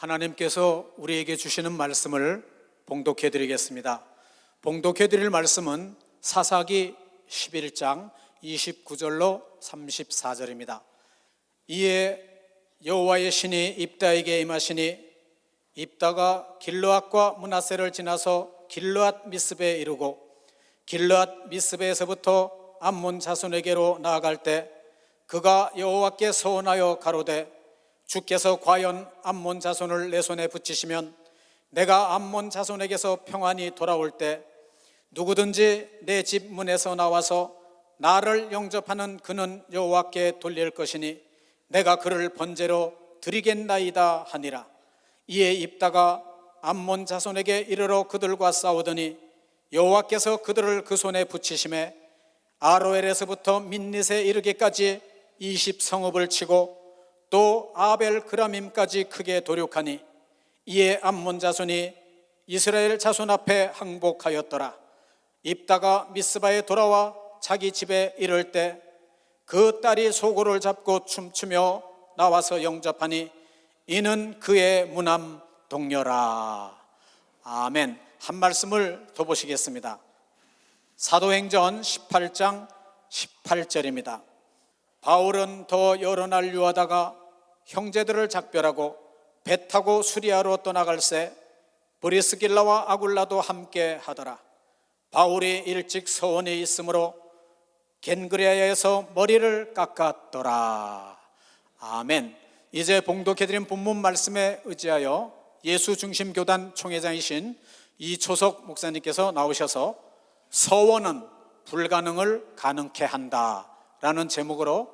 하나님께서 우리에게 주시는 말씀을 봉독해 드리겠습니다. 봉독해 드릴 말씀은 사사기 11장 29절로 34절입니다. 이에 여호와의 신이 입다에게 임하시니 입다가 길르앗과 므낫세를 지나서 길르앗 미스베에 이르고 길르앗 미스베에서부터 암몬 자손에게로 나아갈 때 그가 여호와께 서원하여 가로되 주께서 과연 암몬 자손을 내 손에 붙이시면 내가 암몬 자손에게서 평안히 돌아올 때 누구든지 내 집 문에서 나와서 나를 영접하는 그는 여호와께 돌릴 것이니 내가 그를 번제로 드리겠나이다 하니라. 이에 입다가 암몬 자손에게 이르러 그들과 싸우더니 여호와께서 그들을 그 손에 붙이심에 아로엘에서부터 민닛에 이르기까지 20성읍을 치고 또 아벨 그라밈까지 크게 도륙하니 이에 암몬 자손이 이스라엘 자손 앞에 항복하였더라. 입다가 미스바에 돌아와 자기 집에 이를 때 그 딸이 소고를 잡고 춤추며 나와서 영접하니 이는 그의 무남 동료라. 아멘. 한 말씀을 더 보시겠습니다. 사도행전 18장 18절입니다. 바울은 더 여러 날 유하다가 형제들을 작별하고 배 타고 수리아로 떠나갈새 브리스길라와 아굴라도 함께 하더라. 바울이 일찍 서원에 있으므로 겐그레아에서 머리를 깎았더라. 아멘. 이제 봉독해드린 본문 말씀에 의지하여 예수중심교단 총회장이신 이초석 목사님께서 나오셔서 서원은 불가능을 가능케 한다 라는 제목으로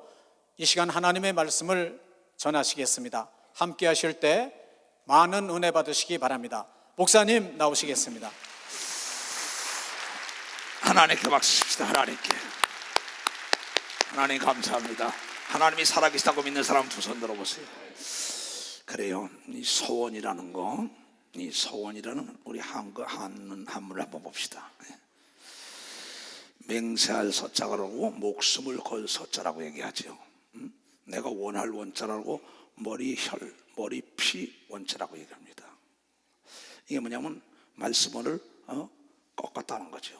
이 시간 하나님의 말씀을 전하시겠습니다. 함께 하실 때 많은 은혜 받으시기 바랍니다. 목사님 나오시겠습니다. 하나님께 박수 칩시다. 하나님 감사합니다. 하나님이 살아계시다고 믿는 사람 두 손 들어보세요. 그래요. 이 서원이라는 거, 이 서원이라는 우리 한문을 한번 봅시다. 맹세할 서자라고 목숨을 걸 서자라고 얘기하죠. 내가 원할 원자라고 머리혈, 머리피 원자라고 얘기합니다. 이게 뭐냐면 말씀을 꺾었다는 거죠.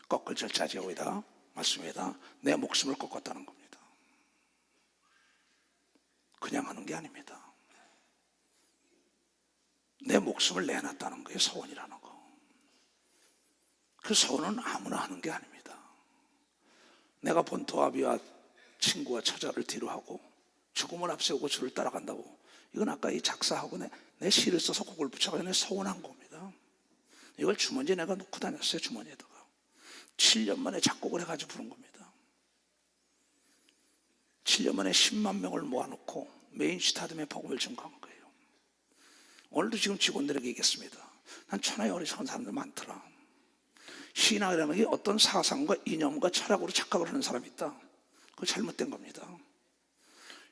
꺾을 절차죠. 여기다 맞습니다. 내 목숨을 꺾었다는 겁니다. 그냥 하는 게 아닙니다. 내 목숨을 내놨다는 거예요. 서원이라는 거. 그 서원은 아무나 하는 게 아닙니다. 내가 본토아비와 친구와 처자를 뒤로 하고 죽음을 앞세우고 주를 따라간다고, 이건 아까 이 작사하고 내 시를 써서 곡을 붙여가지고 내 서원한 겁니다. 이걸 주머니에 내가 놓고 다녔어요. 주머니에다가 7년 만에 작곡을 해가지고 부른 겁니다. 7년 만에 10만 명을 모아놓고 메인 스타디움에 복음을 전가한 거예요. 오늘도 지금 직원들에게 얘기했습니다. 난 천하에 어리석은 사람들 많더라. 신앙이라는 게 어떤 사상과 이념과 철학으로 착각을 하는 사람이 있다. 그거 잘못된 겁니다.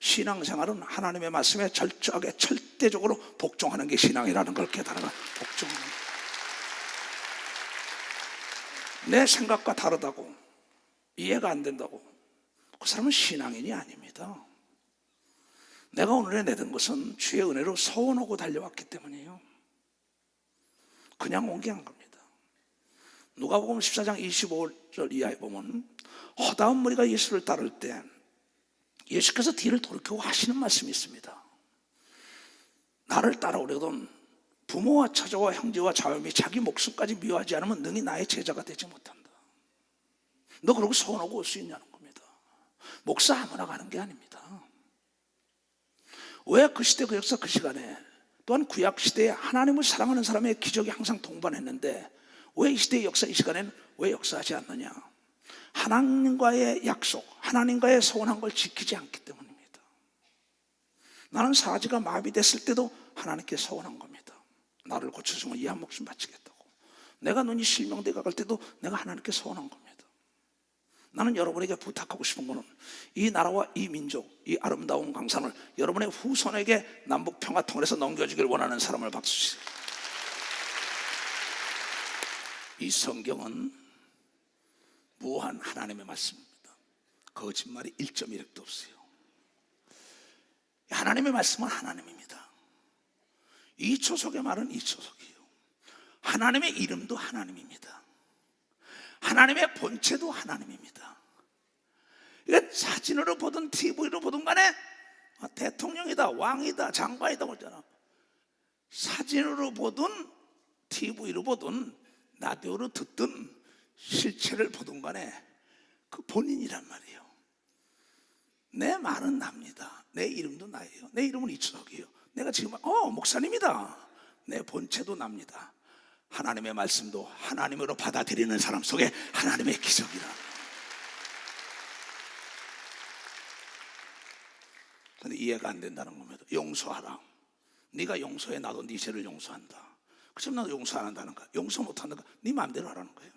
신앙생활은 하나님의 말씀에 철저하게 절대적으로 복종하는 게 신앙이라는 걸 깨달아라. 복종하는 거예요. 내 생각과 다르다고, 이해가 안 된다고, 그 사람은 신앙인이 아닙니다. 내가 오늘에 내든 것은 주의 은혜로 서원하고 달려왔기 때문이에요. 그냥 온 게 아닌 겁니다. 누가복음 14장 25절 이하에 보면 허다한 무리가 예수를 따를 때 예수께서 뒤를 돌이키고 하시는 말씀이 있습니다. 나를 따라오려던 부모와 처자와 형제와 자녀이 자기 목숨까지 미워하지 않으면 능히 나의 제자가 되지 못한다. 너 그러고 서운하고 올 수 있냐는 겁니다. 목사 아무나 가는 게 아닙니다. 왜 그 시대 그 역사 그 시간에, 또한 구약 시대에 하나님을 사랑하는 사람의 기적이 항상 동반했는데 왜 이 시대의 역사 이 시간에는 왜 역사하지 않느냐? 하나님과의 약속, 하나님과의 서원한 걸 지키지 않기 때문입니다. 나는 사지가 마비됐을 때도 하나님께 서원한 겁니다. 나를 고쳐주면 이 한 목숨 바치겠다고. 내가 눈이 실명돼 갈 때도 내가 하나님께 서원한 겁니다. 나는 여러분에게 부탁하고 싶은 것은 이 나라와 이 민족, 이 아름다운 강산을 여러분의 후손에게 남북 평화 통일해서 넘겨주길 원하는 사람을 박수 주세요. 이 성경은 무한 하나님의 말씀입니다. 거짓말이 1.1획도 없어요. 하나님의 말씀은 하나님입니다. 이초석의 말은 이초석이에요. 하나님의 이름도 하나님입니다. 하나님의 본체도 하나님입니다. 그러니까 사진으로 보든 TV로 보든 간에 대통령이다, 왕이다, 장관이다 그러잖아. 사진으로 보든 TV로 보든 라디오로 듣든 실체를 보든 간에 그 본인이란 말이에요. 내 말은 납니다. 내 이름도 나예요. 내 이름은 이초석이에요. 내가 지금 목사님이다. 내 본체도 납니다. 하나님의 말씀도 하나님으로 받아들이는 사람 속에 하나님의 기적이라. 근데 이해가 안 된다는 겁니다. 용서하라. 네가 용서해. 나도 네 죄를 용서한다. 그럼 나도 용서 안 한다는 거야. 용서 못 한다는 거야. 네 마음대로 하라는 거예요.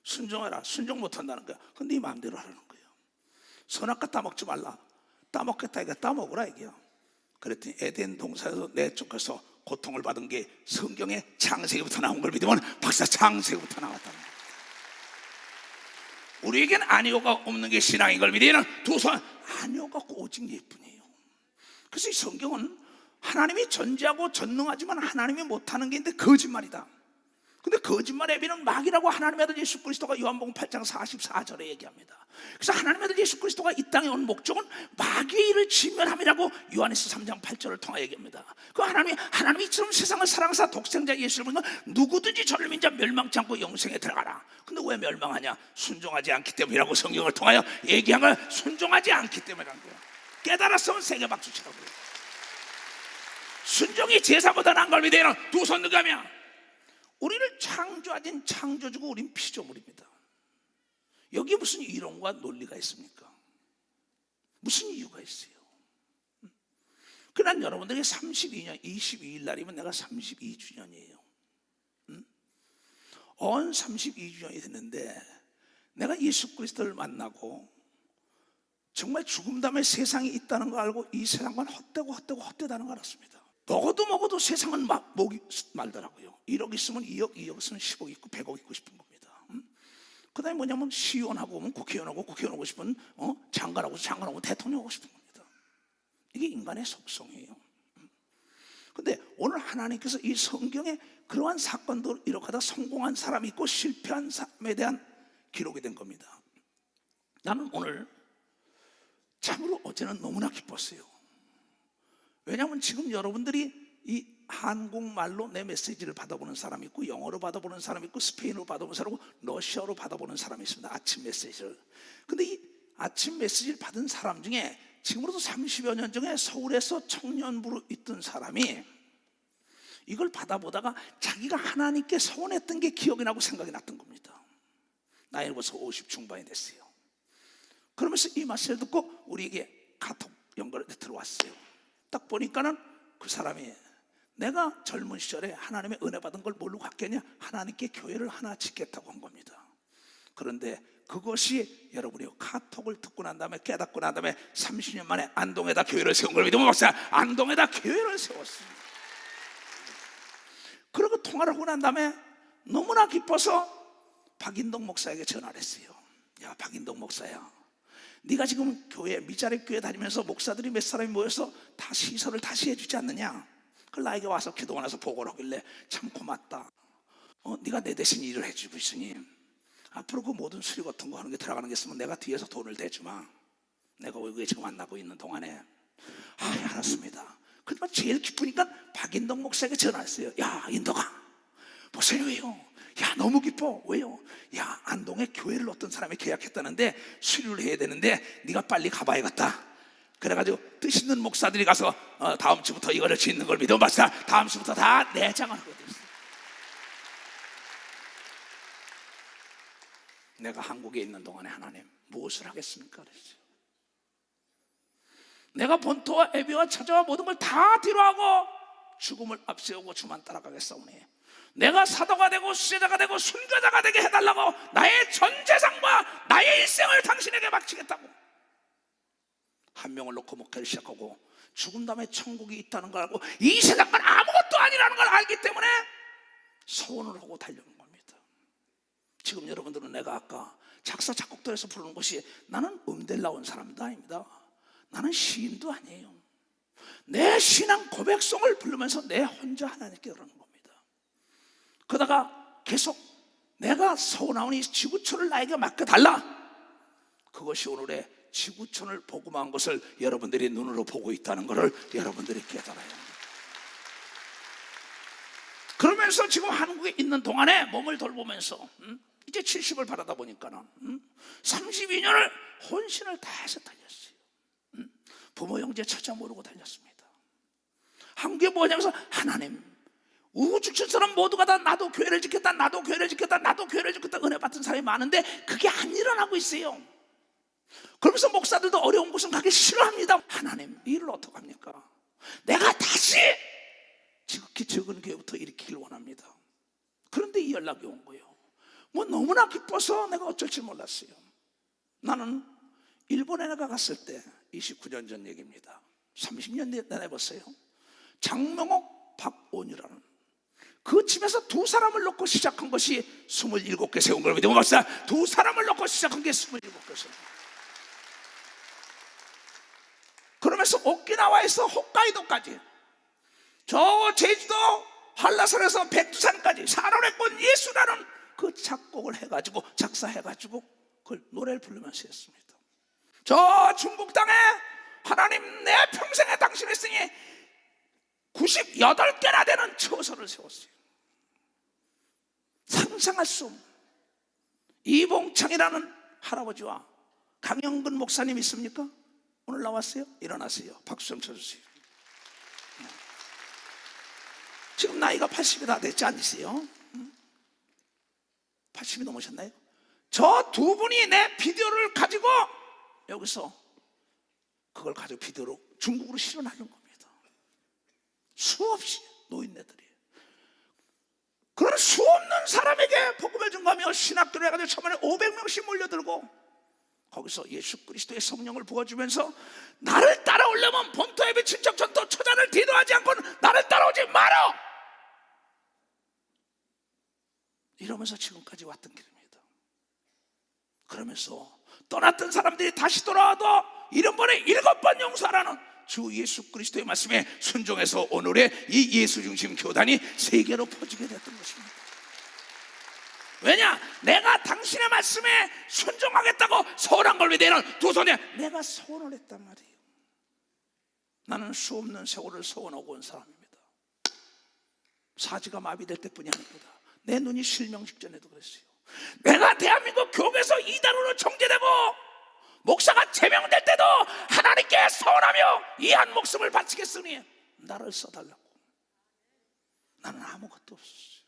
순종해라. 순종 못 한다는 거야. 그건 네 마음대로 하라는 거예요. 선악과 따먹지 말라. 따먹겠다 이거 따먹으라 이게요. 그랬더니 에덴 동산에서 내쫓겨서 고통을 받은 게 성경에 창세기부터 나온 걸 믿으면 벌써 창세기부터 나왔다는 거예요. 우리에겐 아니오가 없는 게 신앙인 걸 믿으면 두 손 아니오가 오직 예뿐이에요. 그래서 이 성경은 하나님이 전지하고 전능하지만 하나님이 못하는 게 있는데 거짓말이다. 근데 거짓말의 애비는 마귀라고 하나님의 아들 예수 그리스도가 요한복음 8장 44절에 얘기합니다. 그래서 하나님의 아들 예수 그리스도가 이 땅에 온 목적은 마귀의 일을 진멸함이라고 요한에서 3장 8절을 통해 얘기합니다. 그 하나님이 이처럼 세상을 사랑하사 독생자 예수를 보면 누구든지 저를 믿는 자 멸망치 않고 영생에 들어가라. 근데 왜 멸망하냐? 순종하지 않기 때문이라고 성경을 통하여 얘기한 걸 순종하지 않기 때문이라는 거야. 깨달았으면 세계 박수 치라고요. 순종이 제사보다 나은 걸 믿어요. 두 손 누가며 우리를 창조하신 창조주고 우린 피조물입니다. 여기에 무슨 이론과 논리가 있습니까? 무슨 이유가 있어요? 그난 여러분들에게 32년 22일 날이면 내가 32주년이에요. 언 32주년이 됐는데 내가 예수 그리스도를 만나고 정말 죽음 다음에 세상이 있다는 거 알고 이 세상과는 헛되다는 걸 알았습니다. 먹어도 세상은 목이 말더라고요. 1억 있으면 2억, 2억 있으면 10억 있고 100억 있고 싶은 겁니다. 그 다음에 뭐냐면 시의원하고 오면 국회의원하고 국회의원 하고 싶은 장관하고 대통령 하고 싶은 겁니다. 이게 인간의 속성이에요. 근데 오늘 하나님께서 이 성경에 그러한 사건도 이렇게 하다 성공한 사람이 있고 실패한 사람에 대한 기록이 된 겁니다. 나는 오늘 참으로 어제는 너무나 기뻤어요. 왜냐하면 지금 여러분들이 이 한국말로 내 메시지를 받아보는 사람이 있고 영어로 받아보는 사람이 있고 스페인어로 받아보는 사람이 있고 러시아로 받아보는 사람이 있습니다. 아침 메시지를. 근데 이 아침 메시지를 받은 사람 중에 지금으로도 30여 년 전에 서울에서 청년부로 있던 사람이 이걸 받아보다가 자기가 하나님께 서원했던 게 기억이 나고 생각이 났던 겁니다. 나이는 벌써 50 중반이 됐어요. 그러면서 이 말씀을 듣고 우리에게 카톡 연결에 들어왔어요. 딱 보니까는 그 사람이 내가 젊은 시절에 하나님의 은혜 받은 걸 뭘로 갖겠냐? 하나님께 교회를 하나 짓겠다고 한 겁니다. 그런데 그것이 여러분이 카톡을 듣고 난 다음에 깨닫고 난 다음에 30년 만에 안동에다 교회를 세운 걸 믿으면 목사 안동에다 교회를 세웠습니다. 그러고 통화를 하고 난 다음에 너무나 기뻐서 박인동 목사에게 전화를 했어요. 야, 박인동 목사야, 네가 지금 교회 미자립 교회 다니면서 목사들이 몇 사람이 모여서 다 시설을 다시 해주지 않느냐? 그걸 나에게 와서 기도가 나서 보고를 하길래 참 고맙다. 네가 내 대신 일을 해주고 있으니 앞으로 그 모든 수리 같은 거 하는 게 들어가는 게 있으면 내가 뒤에서 돈을 대주마. 내가 외국에 지금 만나고 있는 동안에. 알았습니다. 그러면 제일 기쁘니까 박인동 목사에게 전화했어요. 야, 인덕아, 목사님 왜요? 야, 너무 기뻐. 왜요? 야, 안동에 교회를 어떤 사람이 계약했다는데 수리를 해야 되는데 네가 빨리 가봐야겠다. 그래가지고 뜻 있는 목사들이 가서 다음 주부터 이거를 짓는 걸 믿어 봤다. 다음 주부터 다 내장을 하거든요. 내가 한국에 있는 동안에 하나님 무엇을 하겠습니까? 그랬죠. 내가 본토와 애비와 처자와 모든 걸 다 뒤로하고 죽음을 앞세우고 주만 따라가겠사오니 내가 사도가 되고 수제자가 되고 순교자가 되게 해달라고 나의 전 재산과 나의 일생을 당신에게 바치겠다고. 한 명을 놓고 목회를 시작하고 죽은 다음에 천국이 있다는 걸 알고 이 세상은 아무것도 아니라는 걸 알기 때문에 소원을 하고 달려오는 겁니다. 지금 여러분들은 내가 아까 작사 작곡도 해서 부르는 것이 나는 음대를 나온 사람도 아닙니다. 나는 시인도 아니에요. 내 신앙 고백성을 부르면서 내 혼자 하나님께 그러는 겁니다. 그러다가 계속 내가 서원하오니 지구촌을 나에게 맡겨달라. 그것이 오늘의 지구촌을 복음한 것을 여러분들이 눈으로 보고 있다는 것을 여러분들이 깨달아야 합니다. 그러면서 지금 한국에 있는 동안에 몸을 돌보면서 이제 70을 바라다 보니까는 32년을 혼신을 다해서 달렸어요. 부모 형제 처자 모르고 달렸습니다. 한국에 뭐냐면서 하나님, 우주천처럼 모두가 다 나도 교회를 지켰다, 나도 교회를 지켰다, 나도 교회를 지켰다 은혜 받은 사람이 많은데 그게 안 일어나고 있어요. 그러면서 목사들도 어려운 곳은 가기 싫어합니다. 하나님, 이 일을 어떡합니까? 내가 다시 지극히 적은 교회부터 일으키길 원합니다. 그런데 이 연락이 온 거예요. 뭐 너무나 기뻐서 내가 어쩔 줄 몰랐어요. 나는 일본에 내가 갔을 때 29년 전 얘기입니다. 30년 내내 봤어요. 장명옥, 박온유라는 그 집에서 두 사람을 놓고 시작한 것이 27개 세운 걸 믿으면 박사, 두 사람을 놓고 시작한 게 27개 세운. 그러면서 오키나와에서 홋카이도까지, 저 제주도 한라산에서 백두산까지 사론의 꽃 예수라는 그 작곡을 해가지고 작사해가지고 그걸 노래를 부르면서 했습니다. 저 중국 땅에 하나님 내 평생에 당신을 쓰니 98개나 되는 처소를 세웠어요. 상상할 수 없는 이봉창이라는 할아버지와 강영근 목사님 있습니까? 오늘 나왔어요? 일어나세요. 박수 좀 쳐주세요. 지금 나이가 80이 다 됐지 않으세요? 80이 넘으셨나요? 저 두 분이 내 비디오를 가지고 여기서 그걸 가지고 비디오로 중국으로 실어나는 겁니다. 수없이 노인네들이 그런 수없는 사람에게 복음을 전가하며 신학교를 해가지고 처음에 500명씩 몰려들고 거기서 예수 그리스도의 성령을 부어주면서 나를 따라오려면 본토에 비친 적 전도 처자를 뒤도하지 않고 나를 따라오지 마라 이러면서 지금까지 왔던 길입니다. 그러면서 떠났던 사람들이 다시 돌아와도 7번에 7번 용서하라는 주 예수 그리스도의 말씀에 순종해서 오늘의 이 예수 중심 교단이 세계로 퍼지게 됐던 것입니다. 왜냐? 내가 당신의 말씀에 순종하겠다고 서운한 걸 위대한 두 손에 내가 서운을 했단 말이에요. 나는 수없는 세월을 서운하고 온 사람입니다. 사지가 마비될 때뿐이 아닙니다. 내 눈이 실명 직전에도 그랬어요. 내가 대한민국 교회에서 이단으로 정죄되고 목사가 제명될 때도 하나님께 서운하며 이 한 목숨을 바치겠으니 나를 써달라고. 나는 아무것도 없었어요.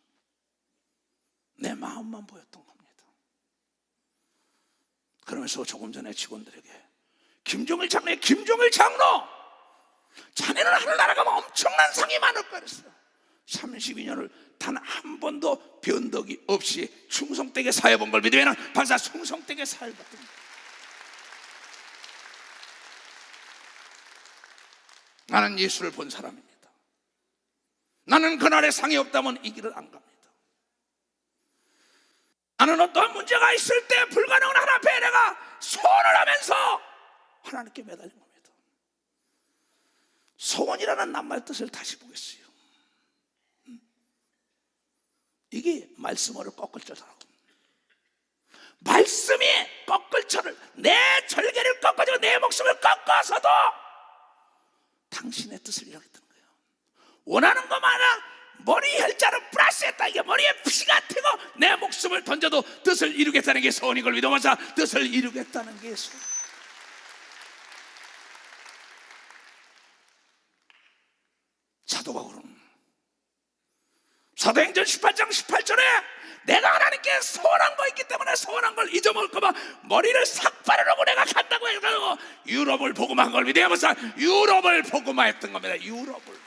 내 마음만 보였던 겁니다. 그러면서 조금 전에 직원들에게 김종일 장로의 김종일 장로, 자네는 하늘나라 가면 엄청난 상이 많을 거야 그랬어요. 32년을 단 한 번도 변덕이 없이 충성되게 사회본 걸 믿으면 반사 충성되게 사회를 받던 거예요. 나는 예수를 본 사람입니다. 나는 그날에 상이 없다면 이 길을 안 갑니다. 나는 어떠한 문제가 있을 때 불가능한 하나 앞에 내가 소원을 하면서 하나님께 매달린 겁니다. 소원이라는 낱말 뜻을 다시 보겠어요. 이게 말씀어를 꺾을자라고. 말씀이 꺾을자를, 내 절개를 꺾어주고 내 목숨을 꺾어서도 당신의 뜻을 이루겠다는 거예요. 원하는 것만은 머리 혈자를 플러스했다. 이게 머리에 피가 튀고 내 목숨을 던져도 뜻을 이루겠다는 게 소원인 걸 믿어보자. 뜻을 이루겠다는 게 소원. 사도 바울은 사도행전 18장 18절에 내가 하나님께 소원한 거 있기 때문에 소원한 걸 잊어먹을까봐 머리를 싹 바르려고 내가 간다고 해가지고 유럽을 복음한 걸 믿어보자. 유럽을 복음화했던 겁니다. 유럽을.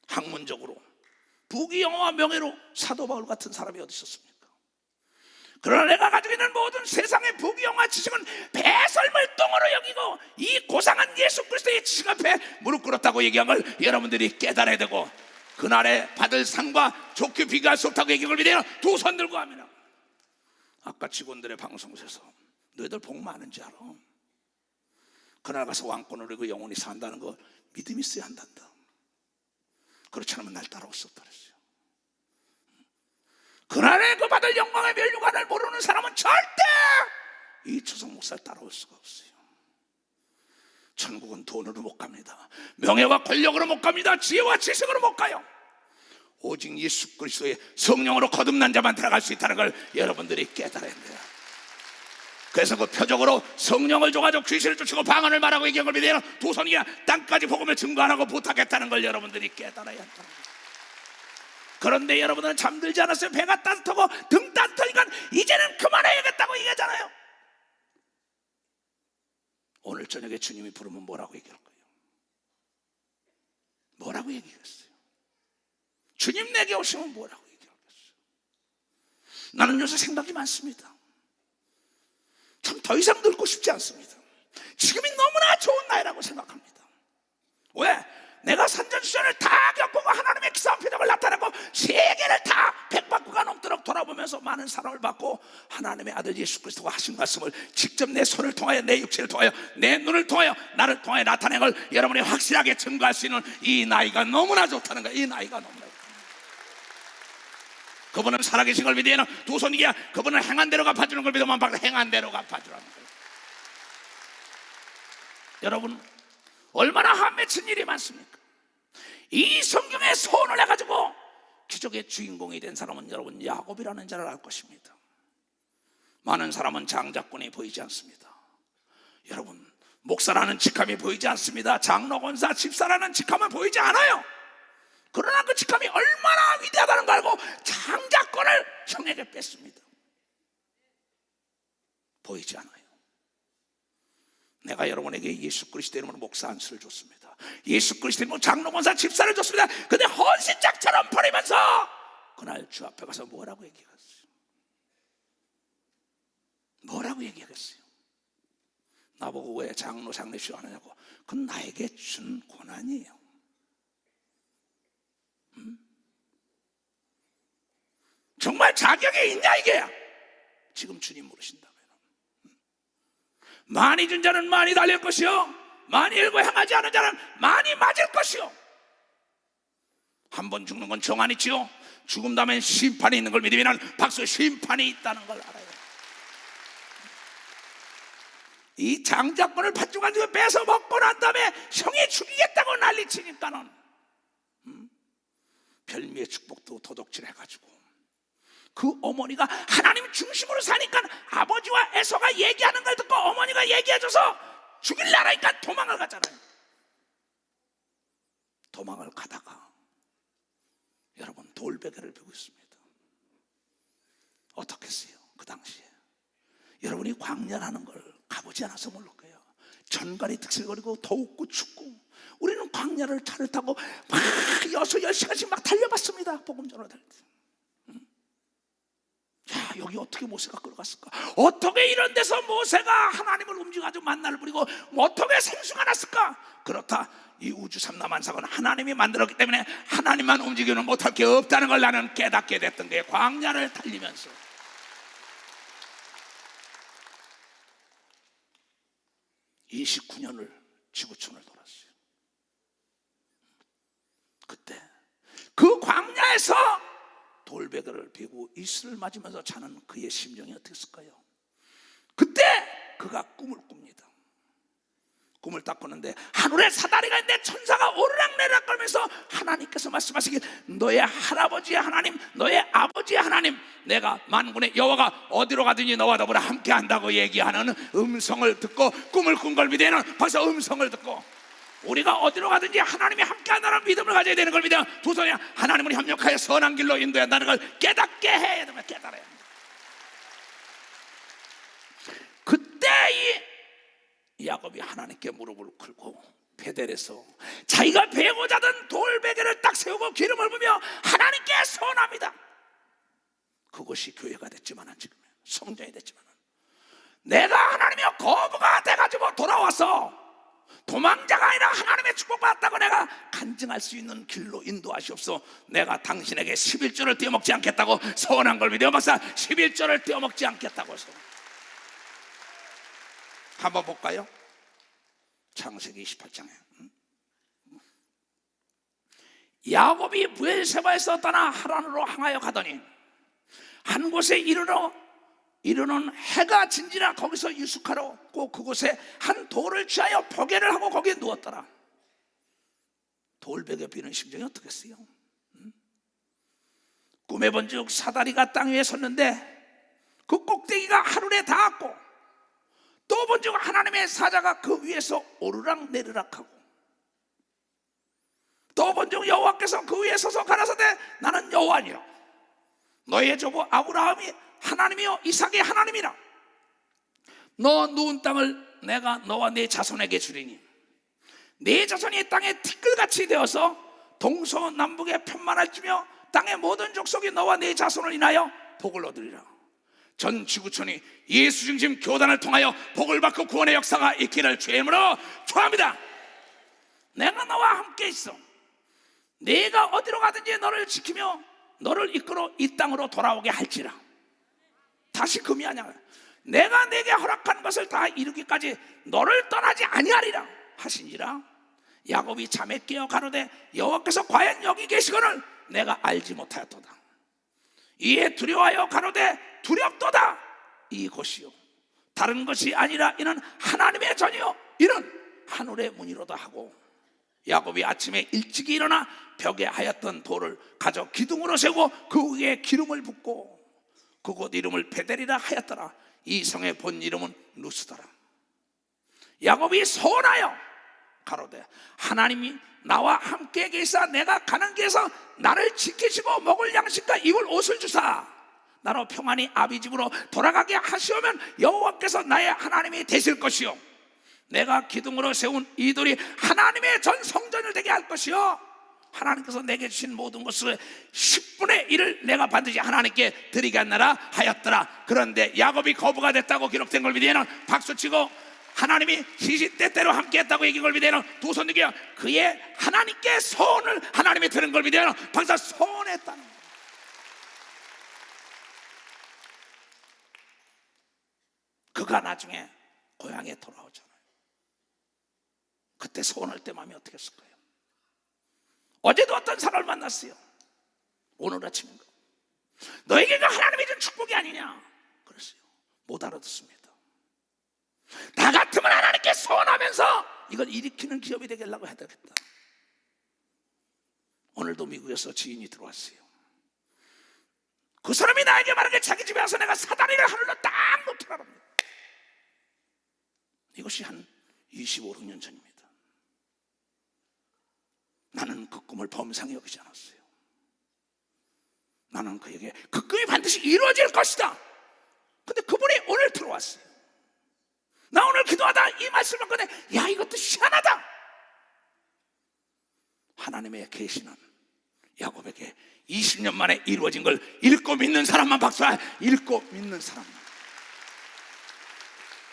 학문적으로 부귀영화와 명예로 사도 바울 같은 사람이 어디 있었습니까? 그러나 내가 가지고 있는 모든 세상의 부귀영화 지식은 배설물 똥으로 여기고 이 고상한 예수 그리스도의 지식 앞에 무릎 꿇었다고 얘기한 걸 여러분들이 깨달아야 되고, 그날에 받을 상과 좋게 비교할 수 없다고 얘기한 걸 믿어요. 두 손 들고 하면 아까 직원들의 방송에서 너희들 복 많은지 알아? 그날 가서 왕권을 누리고 영원히 산다는 거 믿음이 있어야 한단다. 그렇지 않으면 날 따라올 수 없다 그랬어요. 그날에 그 받을 영광의 면류관을 모르는 사람은 절대 이초성 목사를 따라올 수가 없어요. 천국은 돈으로 못 갑니다. 명예와 권력으로 못 갑니다. 지혜와 지식으로 못 가요. 오직 예수 그리스도의 성령으로 거듭난 자만 들어갈 수 있다는 걸 여러분들이 깨달아야 돼요. 그래서 그 표적으로 성령을 줘가지고 귀신을 쫓고 방언을 말하고 얘기한 걸 믿어요. 두 손이야 땅까지 복음을 증거하라고 부탁했다는 걸 여러분들이 깨달아야 한다는 거예요. 그런데 여러분들은 잠들지 않았어요. 배가 따뜻하고 등 따뜻하니까 이제는 그만해야겠다고 얘기하잖아요. 오늘 저녁에 주님이 부르면 뭐라고 얘기할 거예요? 뭐라고 얘기하겠어요? 주님 내게 오시면 뭐라고 얘기하겠어요? 나는 요새 생각이 많습니다. 참 더 이상 늙고 싶지 않습니다. 지금이 너무나 좋은 나이라고 생각합니다. 왜? 내가 산전수전을 다 겪고 하나님의 기사와 표적을 나타내고 세계를 다 백박구가 넘도록 돌아보면서 많은 사랑을 받고 하나님의 아들 예수 그리스도가 하신 말씀을 직접 내 손을 통하여 내 육체를 통하여 내 눈을 통하여 나를 통하여 나타낸 걸 여러분이 확실하게 증거할 수 있는 이 나이가 너무나 좋다는 거예요. 이 나이가 너무나 좋다는 거예요. 그분은 살아계신 걸 믿으면 두 손이야 그분은 행한 대로 갚아주는 걸 믿으면 행한 대로 갚아주라는 거예요. 여러분 얼마나 한 맺힌 일이 많습니까? 이 성경에 손을 해가지고 기적의 주인공이 된 사람은 여러분 야곱이라는 자를 알 것입니다. 많은 사람은 장자권이 보이지 않습니다. 여러분 목사라는 직함이 보이지 않습니다. 장로, 권사, 집사라는 직함은 보이지 않아요. 그러나 그 직함이 얼마나 위대하다는 걸 알고 장자권을 형에게 뺐습니다. 보이지 않아요. 내가 여러분에게 예수 그리스도 이름으로 목사 안수를 줬습니다. 예수 그리스도 이름으로 장로, 권사, 집사를 줬습니다. 근데 헌신짝처럼 버리면서 그날 주 앞에 가서 뭐라고 얘기하겠어요? 뭐라고 얘기하겠어요? 나보고 왜 장로, 장례식 안 하냐고. 그건 나에게 준 고난이에요. 정말 자격이 있냐 이게? 지금 주님 물으신다면 많이 준 자는 많이 달릴 것이요 많이 일고 행하지 않은 자는 많이 맞을 것이요. 한 번 죽는 건 정한이지요. 죽음 다음엔 심판이 있는 걸 믿으면 박수 심판이 있다는 걸 알아요. 이 장자권을 팥죽가지고 뺏어 먹고 난 다음에 형이 죽이겠다고 난리치니까는 별미의 축복도 도둑질 해가지고 그 어머니가 하나님 중심으로 사니까 아버지와 에서가 얘기하는 걸 듣고 어머니가 얘기해줘서 죽일라니까 도망을 가잖아요. 도망을 가다가 여러분 돌베개를 베고 있습니다. 어떻겠어요? 그 당시에 여러분이 광야라는 걸 가보지 않아서 모를 거예요. 전갈이 득실거리고 더웠고 춥고 우리는 광야를 차를 타고 막 6-10시간씩 막 달려봤습니다. 복음 전할 때. 야, 여기 어떻게 모세가 끌어갔을까? 어떻게 이런 데서 모세가 하나님을 움직여가지고 만나를 부리고 어떻게 생수가 났을까? 그렇다. 이 우주 삼라만상은 하나님이 만들었기 때문에 하나님만 움직이는 못할 게 없다는 걸 나는 깨닫게 됐던 게 광야를 달리면서. 29년을 지구촌을 돌았어요. 그때 그 광야에서 돌베개를 베고 이슬을 맞으면서 자는 그의 심정이 어땠을까요? 그때 그가 꿈을 꿉니다. 꿈을 딱 꾸는데 하늘에 사다리가 있는데 천사가 오르락내리락 걸면서 하나님께서 말씀하시길 너의 할아버지의 하나님 너의 아버지의 하나님 내가 만군의 여호와가 어디로 가든지 너와 더불어 함께한다고 얘기하는 음성을 듣고 꿈을 꾼 걸 믿으면 벌써 음성을 듣고 우리가 어디로 가든지 하나님이 함께한다는 믿음을 가져야 되는 걸 믿어요. 두 손에 하나님을 협력하여 선한 길로 인도한다는 걸 깨닫게 해야 됩니다. 깨달아야 합니다. 그때 이 야곱이 하나님께 무릎을 꿇고 베델에서 자기가 베고 자던 돌베개를 딱 세우고 기름을 부으며 하나님께 소원합니다. 그것이 교회가 됐지만은 지금 성전이 됐지만은 내가 하나님의 거부가 돼가지고 돌아와서 도망자가 아니라 하나님의 축복받았다고 내가 간증할 수 있는 길로 인도하시옵소서. 내가 당신에게 11조를 떼어먹지 않겠다고 서원한 걸 믿어 박사 11조를 떼어먹지 않겠다고 서원. 한번 볼까요? 창세기 28장에 야곱이 브엘세바에서 떠나 하란으로 향하여 가더니 한 곳에 이르는 해가 진지라 거기서 유숙하러 고 그곳에 한 돌을 취하여 벽에를 하고 거기에 누웠더라. 돌벽에 비는 심정이 어떻겠어요? 꿈에 본즉 사다리가 땅 위에 섰는데 그 꼭대기가 하늘에 닿았고 또 본즉 하나님의 사자가 그 위에서 오르락 내리락하고 또 본즉 여호와께서 그 위에 서서 가라사대 나는 여호와니라. 너의 조부 아브라함이 하나님이요 이삭의 하나님이라. 너 누운 땅을 내가 너와 네 자손에게 주리니 네 자손이 땅에 티끌같이 되어서 동서남북에 편만할지며 땅의 모든 족속이 너와 네 자손을 인하여 복을 얻으리라. 전 지구촌이 예수 중심 교단을 통하여 복을 받고 구원의 역사가 있기를 주의 이름으로 축원합니다. 내가 너와 함께 있어. 네가 어디로 가든지 너를 지키며 너를 이끌어 이 땅으로 돌아오게 할지라. 다시 금이 아니야. 내가 내게 허락한 것을 다 이루기까지 너를 떠나지 아니하리라 하시니라. 야곱이 잠에 깨어 가로되 여호와께서 과연 여기 계시거늘 내가 알지 못하였도다. 이에 두려워하여 가로되 두렵도다. 이곳이요 다른 것이 아니라 이는 하나님의 전이요 이는 하늘의 문이로다 하고 야곱이 아침에 일찍이 일어나 벽에 하였던 돌을 가져 기둥으로 세우고 그 위에 기름을 붓고 그곳 이름을 베델이라 하였더라. 이 성의 본 이름은 루스더라. 야곱이 서원하여 가로되 하나님이 나와 함께 계사 내가 가는 길에서 나를 지키시고 먹을 양식과 입을 옷을 주사 나로 평안히 아비 집으로 돌아가게 하시오면 여호와께서 나의 하나님이 되실 것이요 내가 기둥으로 세운 이 돌이 하나님의 전 성전을 되게 할 것이요 하나님께서 내게 주신 모든 것을 10분의 1을 내가 반드시 하나님께 드리겠나라 하였더라. 그런데 야곱이 거부가 됐다고 기록된 걸 믿으면 박수치고 하나님이 시시때때로 함께했다고 얘기한 걸 믿으면 두 손 들겨 그의 하나님께 소원을 하나님이 들은 걸 믿으면 방사 소원했다는 거예요. 그가 나중에 고향에 돌아오잖아요. 그때 소원할 때 마음이 어떻게 했을 거예요? 어제도 어떤 사람을 만났어요. 오늘 아침인가 너에게가 하나님이 준 축복이 아니냐 그랬어요. 못 알아듣습니다. 나 같으면 하나님께 소원하면서 이걸 일으키는 기업이 되겠라고 해야 되겠다. 오늘도 미국에서 지인이 들어왔어요. 그 사람이 나에게 말하게 자기 집에 와서 내가 사다리를 하늘로 딱 놓더라고. 이것이 한 25, 6년 전입니다. 나는 그 꿈을 범상히 여기지 않았어요. 나는 그에게 그 꿈이 반드시 이루어질 것이다. 근데 그분이 오늘 들어왔어요. 나 오늘 기도하다 이 말씀을 꺼내 야 이것도 희한하다. 하나님의 계시는 야곱에게 20년 만에 이루어진 걸 읽고 믿는 사람만 박수해. 읽고 믿는 사람만.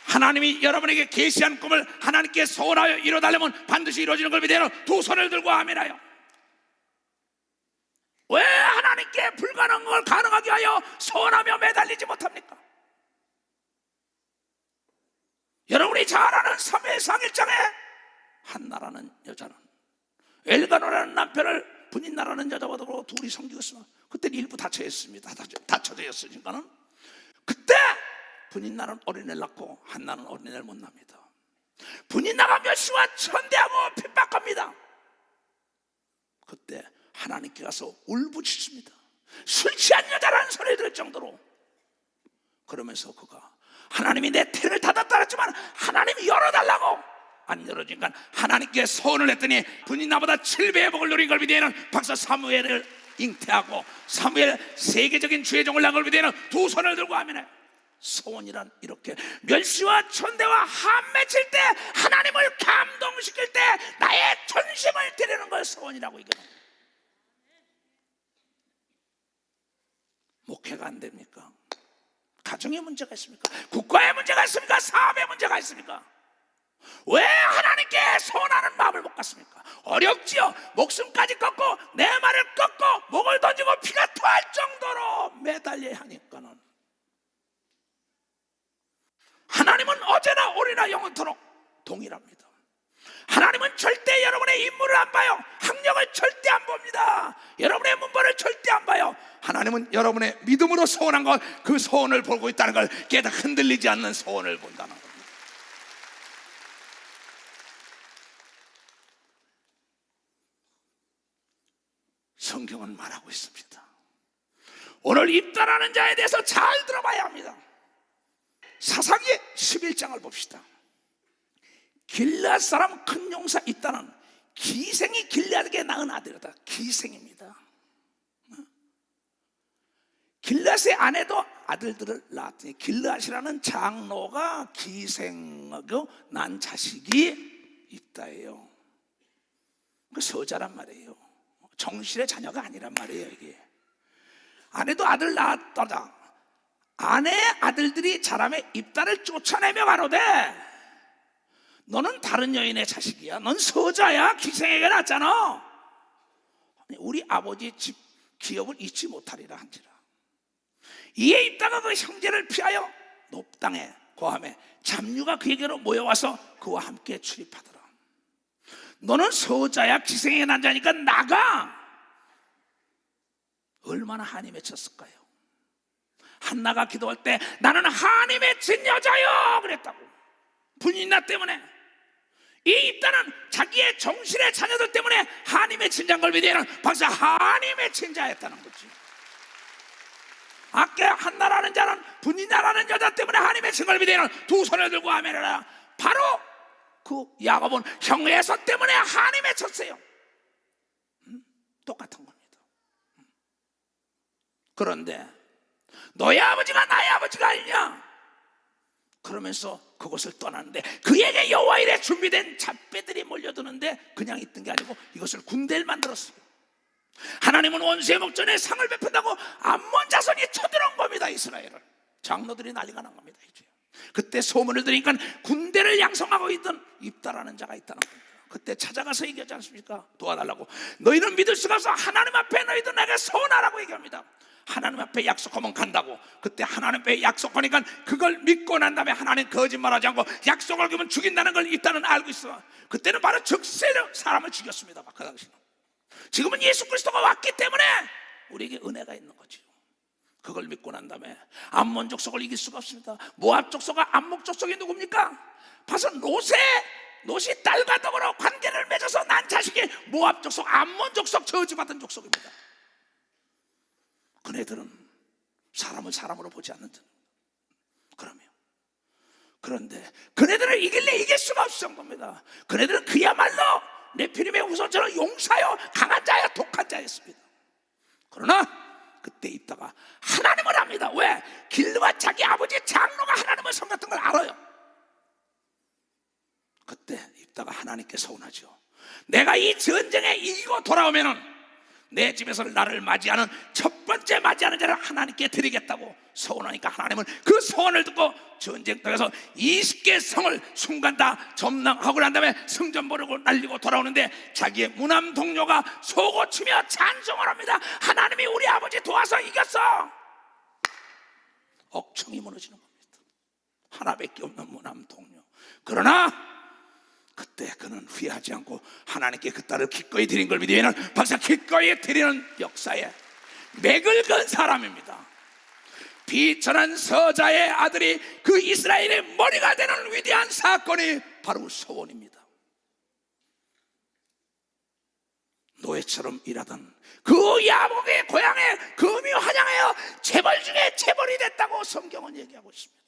하나님이 여러분에게 계시한 꿈을 하나님께 소원하여 이뤄달라면 반드시 이루어지는 걸 믿어요. 두 손을 들고 아멘하여. 왜 하나님께 불가능한 걸 가능하게 하여 소원하며 매달리지 못합니까? 여러분이 잘 아는 사무엘상 1장에 한나라는 여자는 엘가노라는 남편을 분인나라는 여자와 더불어 둘이 섬기고 있으면 그때는 일부 다쳐져 있습니다. 다쳐져 있으니까는 그때 분인나라는 어린애를 낳고 한나는 어린애를 못 납니다. 분인나가 멸시와 천대하고 핍박합니다. 그때 하나님께 가서 울부짖습니다. 술 취한 여자라는 소리 들을 정도로. 그러면서 그가 하나님이 내 태를 닫았다 했지만 하나님이 열어달라고 안 열어주니까 하나님께 소원을 했더니 분인나보다 7배의 복을 누린 걸 믿으면 박사 사무엘을 잉태하고 사무엘 세계적인 주의종을 낳은 걸 믿으면 두 손을 들고 하면 소원이란 이렇게 멸시와 천대와 한 맺힐 때 하나님을 감동시킬 때 나의 전심을 드리는 걸 소원이라고 얘기합니다. 목회가 안 됩니까? 가정에 문제가 있습니까? 국가에 문제가 있습니까? 사업에 문제가 있습니까? 왜 하나님께 소원하는 마음을 못 갖습니까? 어렵지요. 목숨까지 꺾고 내 말을 꺾고 목을 던지고 피가 토할 정도로 매달려야 하니까는 하나님은 어제나 오늘나 영원토록 동일합니다. 하나님은 절대 여러분의 인물을 안 봐요. 학력을 절대 안 봅니다. 여러분의 문벌을 절대 안 봐요. 하나님은 여러분의 믿음으로 소원한 것, 그 소원을 보고 있다는 걸 깨닫 흔들리지 않는 소원을 본다는 겁니다. 성경은 말하고 있습니다. 오늘 입다라는 자에 대해서 잘 들어봐야 합니다. 사사기 11장을 봅시다. 길르앗 사람 큰 용사 입다는 기생이 길르앗에게 낳은 아들이다. 기생입니다. 길르앗의 아내도 아들들을 낳았더니 길르앗이라는 장로가 기생하고 난 자식이 입다예요. 그 서자란 말이에요. 정실의 자녀가 아니란 말이에요. 이게 아내도 아들 낳았다. 아내 아들들이 자라매 입다를 쫓아내며 가로되 너는 다른 여인의 자식이야. 넌 서자야. 기생에게 낳았잖아. 우리 아버지 집 기업을 잊지 못하리라 한지라. 이에 입다가 그 형제를 피하여 높당에 거함에 잡류가 그에게로 모여와서 그와 함께 출입하더라. 너는 서자야. 기생에게 난 자니까 나가. 얼마나 한이 맺혔을까요? 한나가 기도할 때 나는 한이 맺힌 여자요 그랬다고. 분인나 때문에. 이 입다는 자기의 정실의 자녀들 때문에 한이 맺힌 자인 걸 믿으면 벌써 한이 맺힌 자였다는 거지. 아까 한나라는 자는 분인나라는 여자 때문에 한이 맺힌 걸 믿으면 두 손을 들고 아멘해라. 바로 그 야곱은 형에서 때문에 한이 맺혔어요. 똑같은 겁니다. 그런데 너의 아버지가 나의 아버지가 아니냐? 그러면서 그곳을 떠나는데 그에게 여호와 이래 준비된 잡배들이 몰려드는데 그냥 있던 게 아니고 이것을 군대를 만들었어요. 하나님은 원수의 목전에 상을 베푼다고 암몬 자손이 쳐들어온 겁니다. 이스라엘을. 장로들이 난리가 난 겁니다. 이제 그때 소문을 들으니까 군대를 양성하고 있던 입다라는 자가 있다는 겁니다. 그때 찾아가서 얘기하지 않습니까? 도와달라고. 너희는 믿을 수가 없어. 하나님 앞에 너희도 내게 서운하라고 얘기합니다. 하나님 앞에 약속하면 간다고. 그때 하나님 앞에 약속하니까 그걸 믿고 난 다음에 하나님 거짓말하지 않고 약속을 그러면 죽인다는 걸 일단은 알고 있어. 그때는 바로 즉세로 사람을 죽였습니다. 그 당시는. 지금은 예수 그리스도가 왔기 때문에 우리에게 은혜가 있는 거죠. 그걸 믿고 난 다음에 암몬 족속을 이길 수가 없습니다. 모압 족속과 암몬 족속이 누굽니까? 봐서 롯이 딸과 더불어 관계를 맺어서 난 자식이 모압 족속, 암몬 족속, 저주받은 족속입니다. 그네들은 사람을 사람으로 보지 않는다. 그런데 그네들을 이길 수가 없을 겁니다. 그네들은 그야말로 네피림의 후손처럼 용사요, 강한 자요, 독한 자였습니다. 그러나 그때 있다가 하나님을 압니다. 왜? 길르앗 자기 아버지 장로가 하나님을 섬겼던 걸 알아요. 그때 있다가 하나님께 서운하죠. 내가 이 전쟁에 이기고 돌아오면은 내 집에서 나를 맞이하는 첫 번째 맞이하는 자를 하나님께 드리겠다고 서운하니까 하나님은 그 소원을 듣고 전쟁터에서 20개 성을 순간 다 점령하고 난 다음에 성전보력을 날리고 돌아오는데 자기의 무남 동료가 소고치며 찬송을 합니다. 하나님이 우리 아버지 도와서 이겼어. 억청이 무너지는 겁니다. 하나밖에 없는 무남 동료. 그러나 그때 그는 후회하지 않고 하나님께 그 딸을 기꺼이 드린 걸 믿으면 벌써 기꺼이 드리는 역사에 맥을 건 사람입니다. 비천한 서자의 아들이 그 이스라엘의 머리가 되는 위대한 사건이 바로 소원입니다. 노예처럼 일하던 그 야곱의 고향에 금이 환영하여 재벌 중에 재벌이 됐다고 성경은 얘기하고 있습니다.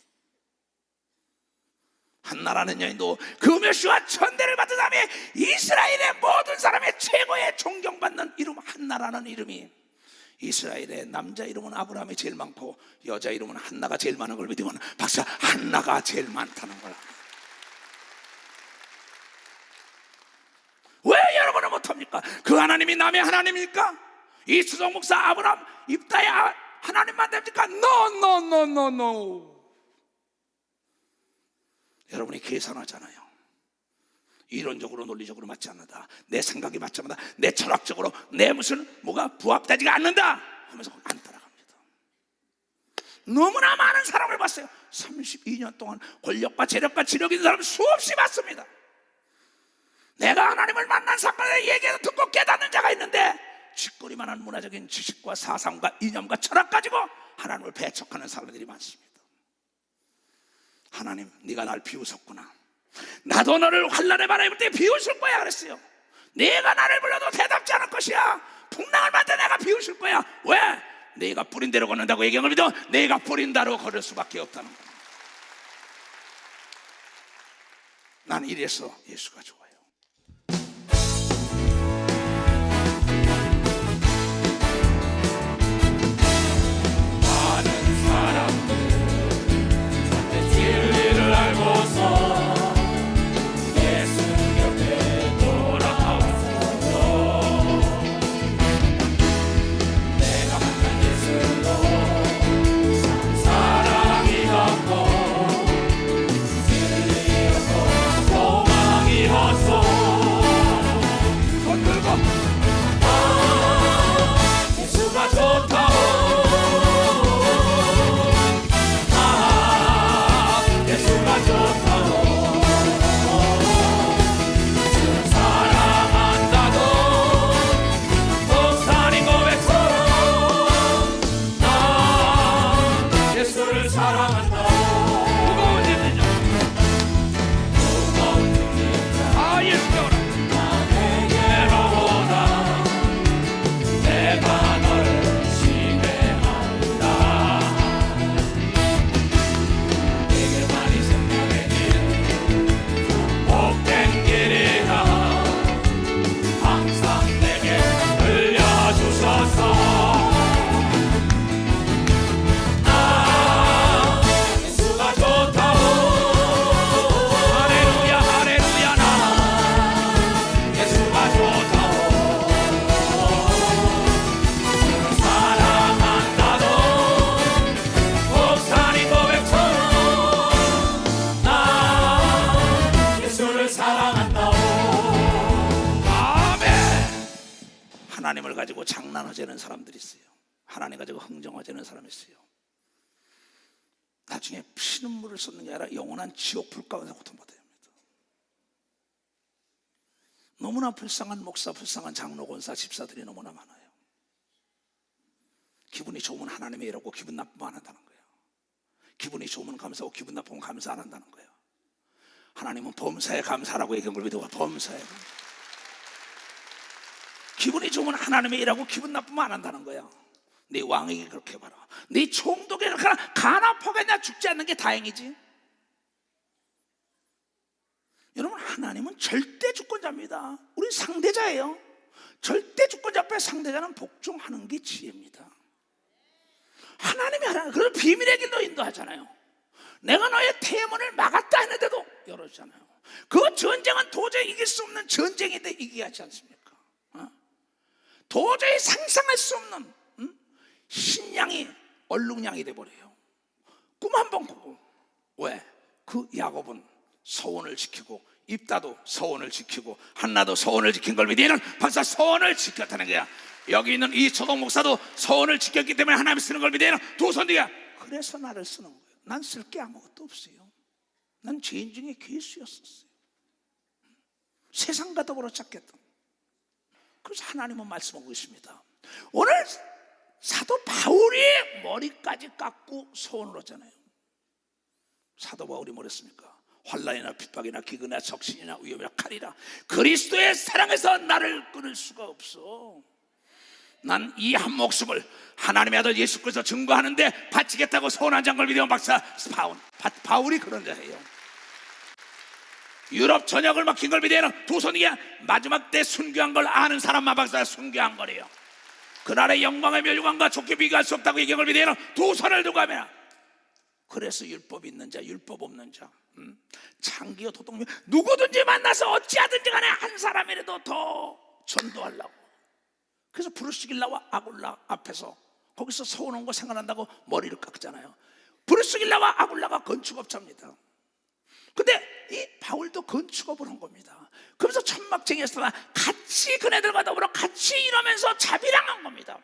한나라는 여인도 금요시와 천대를 받은 다음에 이스라엘의 모든 사람의 최고의 존경받는 이름 한나라는 이름이 이스라엘의 남자 이름은 아브라함이 제일 많고 여자 이름은 한나가 제일 많은 걸 믿으면 박사 한나가 제일 많다는 거야. 왜 여러분은 못합니까? 그 하나님이 남의 하나님입니까? 이 수석 목사 아브라함 입다의 하나님만 됩니까? No. 여러분이 계산하잖아요. 이론적으로 논리적으로 맞지 않는다. 내 생각이 맞지 않는다. 내 철학적으로 내 무슨 뭐가 부합되지가 않는다 하면서 안 따라갑니다. 너무나 많은 사람을 봤어요. 32년 동안 권력과 재력과 지력 있는 사람 수없이 봤습니다. 내가 하나님을 만난 사건의 얘기를 듣고 깨닫는 자가 있는데 쥐꼬리만한 문화적인 지식과 사상과 이념과 철학 가지고 하나님을 배척하는 사람들이 많습니다. 하나님, 네가 날 비웃었구나. 나도 너를 환난의 바람에 입을 때 비웃을 거야 그랬어요. 네가 나를 불러도 대답지 않을 것이야. 풍랑을 만들 내가 비웃을 거야. 왜? 네가 뿌린 대로 걷는다고 얘기한 걸 믿어. 네가 뿌린 대로 걸을 수밖에 없다는 거야. 난 이래서 예수가 좋아요. 많은 사람들 진리를 알고서 예수 곁에 돌아왔어요. 내가 만난 예수로 사랑이 걷고 진리였고 소망이었어. 손 들고 예수가 좋다오. 예수가 좋다오. 예수를 사랑한다고 목사님 고백처럼 나 예수를 사랑한다고. 무거운 짐이죠. 무거운 짐이 예수가 오라. 내게로 오라. 내가 너를 지배한다. 내게만이 생명의 길 복된 길이라 항상 내게 들려주소서. 나 예수가 좋다오. 할렐루야, 할렐루야. 나 예수가 좋다오. 사랑한다도 목사님 고백처럼 나 예수를 사랑한다오. 아멘. 하나님을 가지고 장난하자는 사람들이 있어요. 하나님 가지고 흥정하자는 사람이 있어요. 나중에 피눈물을 쏟는 게 아니라 영원한 지옥 불 가운데 고통받아야 합니다. 너무나 불쌍한 목사, 불쌍한 장로, 권사, 집사들이 너무나 많아요. 기분이 좋으면 하나님의 일하고 기분 나쁘면 안 한다는 거예요. 기분이 좋으면 감사하고 기분 나쁘면 감사 안 한다는 거예요. 하나님은 범사에 감사라고 얘기한 걸 믿어. 범사에 기분이 좋으면 하나님의 일하고 기분 나쁘면 안 한다는 거야. 네 왕에게 그렇게 해봐라. 네 총독에게 그렇게 해라. 간아파겠냐 죽지 않는 게 다행이지. 여러분, 하나님은 절대 주권자입니다. 우리 상대자예요. 절대 주권자 앞에 상대자는 복종하는 게 지혜입니다. 하나님이 하라는 그런 비밀의 길로 인도하잖아요. 내가 너의 태문을 막았다 했는데도 열어주잖아요. 그 전쟁은 도저히 이길 수 없는 전쟁인데 이기게 하지 않습니까? 도저히 상상할 수 없는 신양이 얼룩냥이 돼버려요. 꿈 한 번 꾸고. 왜? 그 야곱은 서원을 지키고 입다도 서원을 지키고 한나도 서원을 지킨 걸 믿으면 벌써 서원을 지켰다는 거야. 여기 있는 이 초동 목사도 서원을 지켰기 때문에 하나님이 쓰는 걸 믿으면 두 손 뒤가 그래서 나를 쓰는 거예요. 난 쓸 게 아무것도 없어요. 난 죄인 중에 괴수였었어요. 세상과 더불어 찾겠다. 그래서 하나님은 말씀하고 있습니다. 오늘 사도 바울이 머리까지 깎고 소원을 하잖아요. 사도 바울이 뭐랬습니까? 환난이나 핍박이나 기근이나 적신이나 위험이나 칼이나 그리스도의 사랑에서 나를 끊을 수가 없어. 난 이 한 목숨을 하나님의 아들 예수 그리스도 증거하는데 바치겠다고 소원한 장걸 믿으면 박사 바울이 그런 자예요. 유럽 전역을 막힌 걸 믿으면 두 손이야. 마지막 때 순교한 걸 아는 사람만 박사 순교한 거래요. 그날의 영광의 멸류관과 좋게 비교할 수 없다고 얘기한 걸 믿으면 두 손을 두고 하면 그래서 율법 있는 자 율법 없는 자 창기요 도덕명 누구든지 만나서 어찌하든지 간에 한 사람이라도 더 전도하려고. 그래서 브루스길라와 아굴라 앞에서 거기서 서운한 거 생각난다고 머리를 깎잖아요. 브루스길라와 아굴라가 건축업자입니다. 근데 이 바울도 건축업을 한 겁니다. 그러면서 천막쟁이에서 같이 그네들과 더불어 같이 일하면서 자비랑한 겁니다.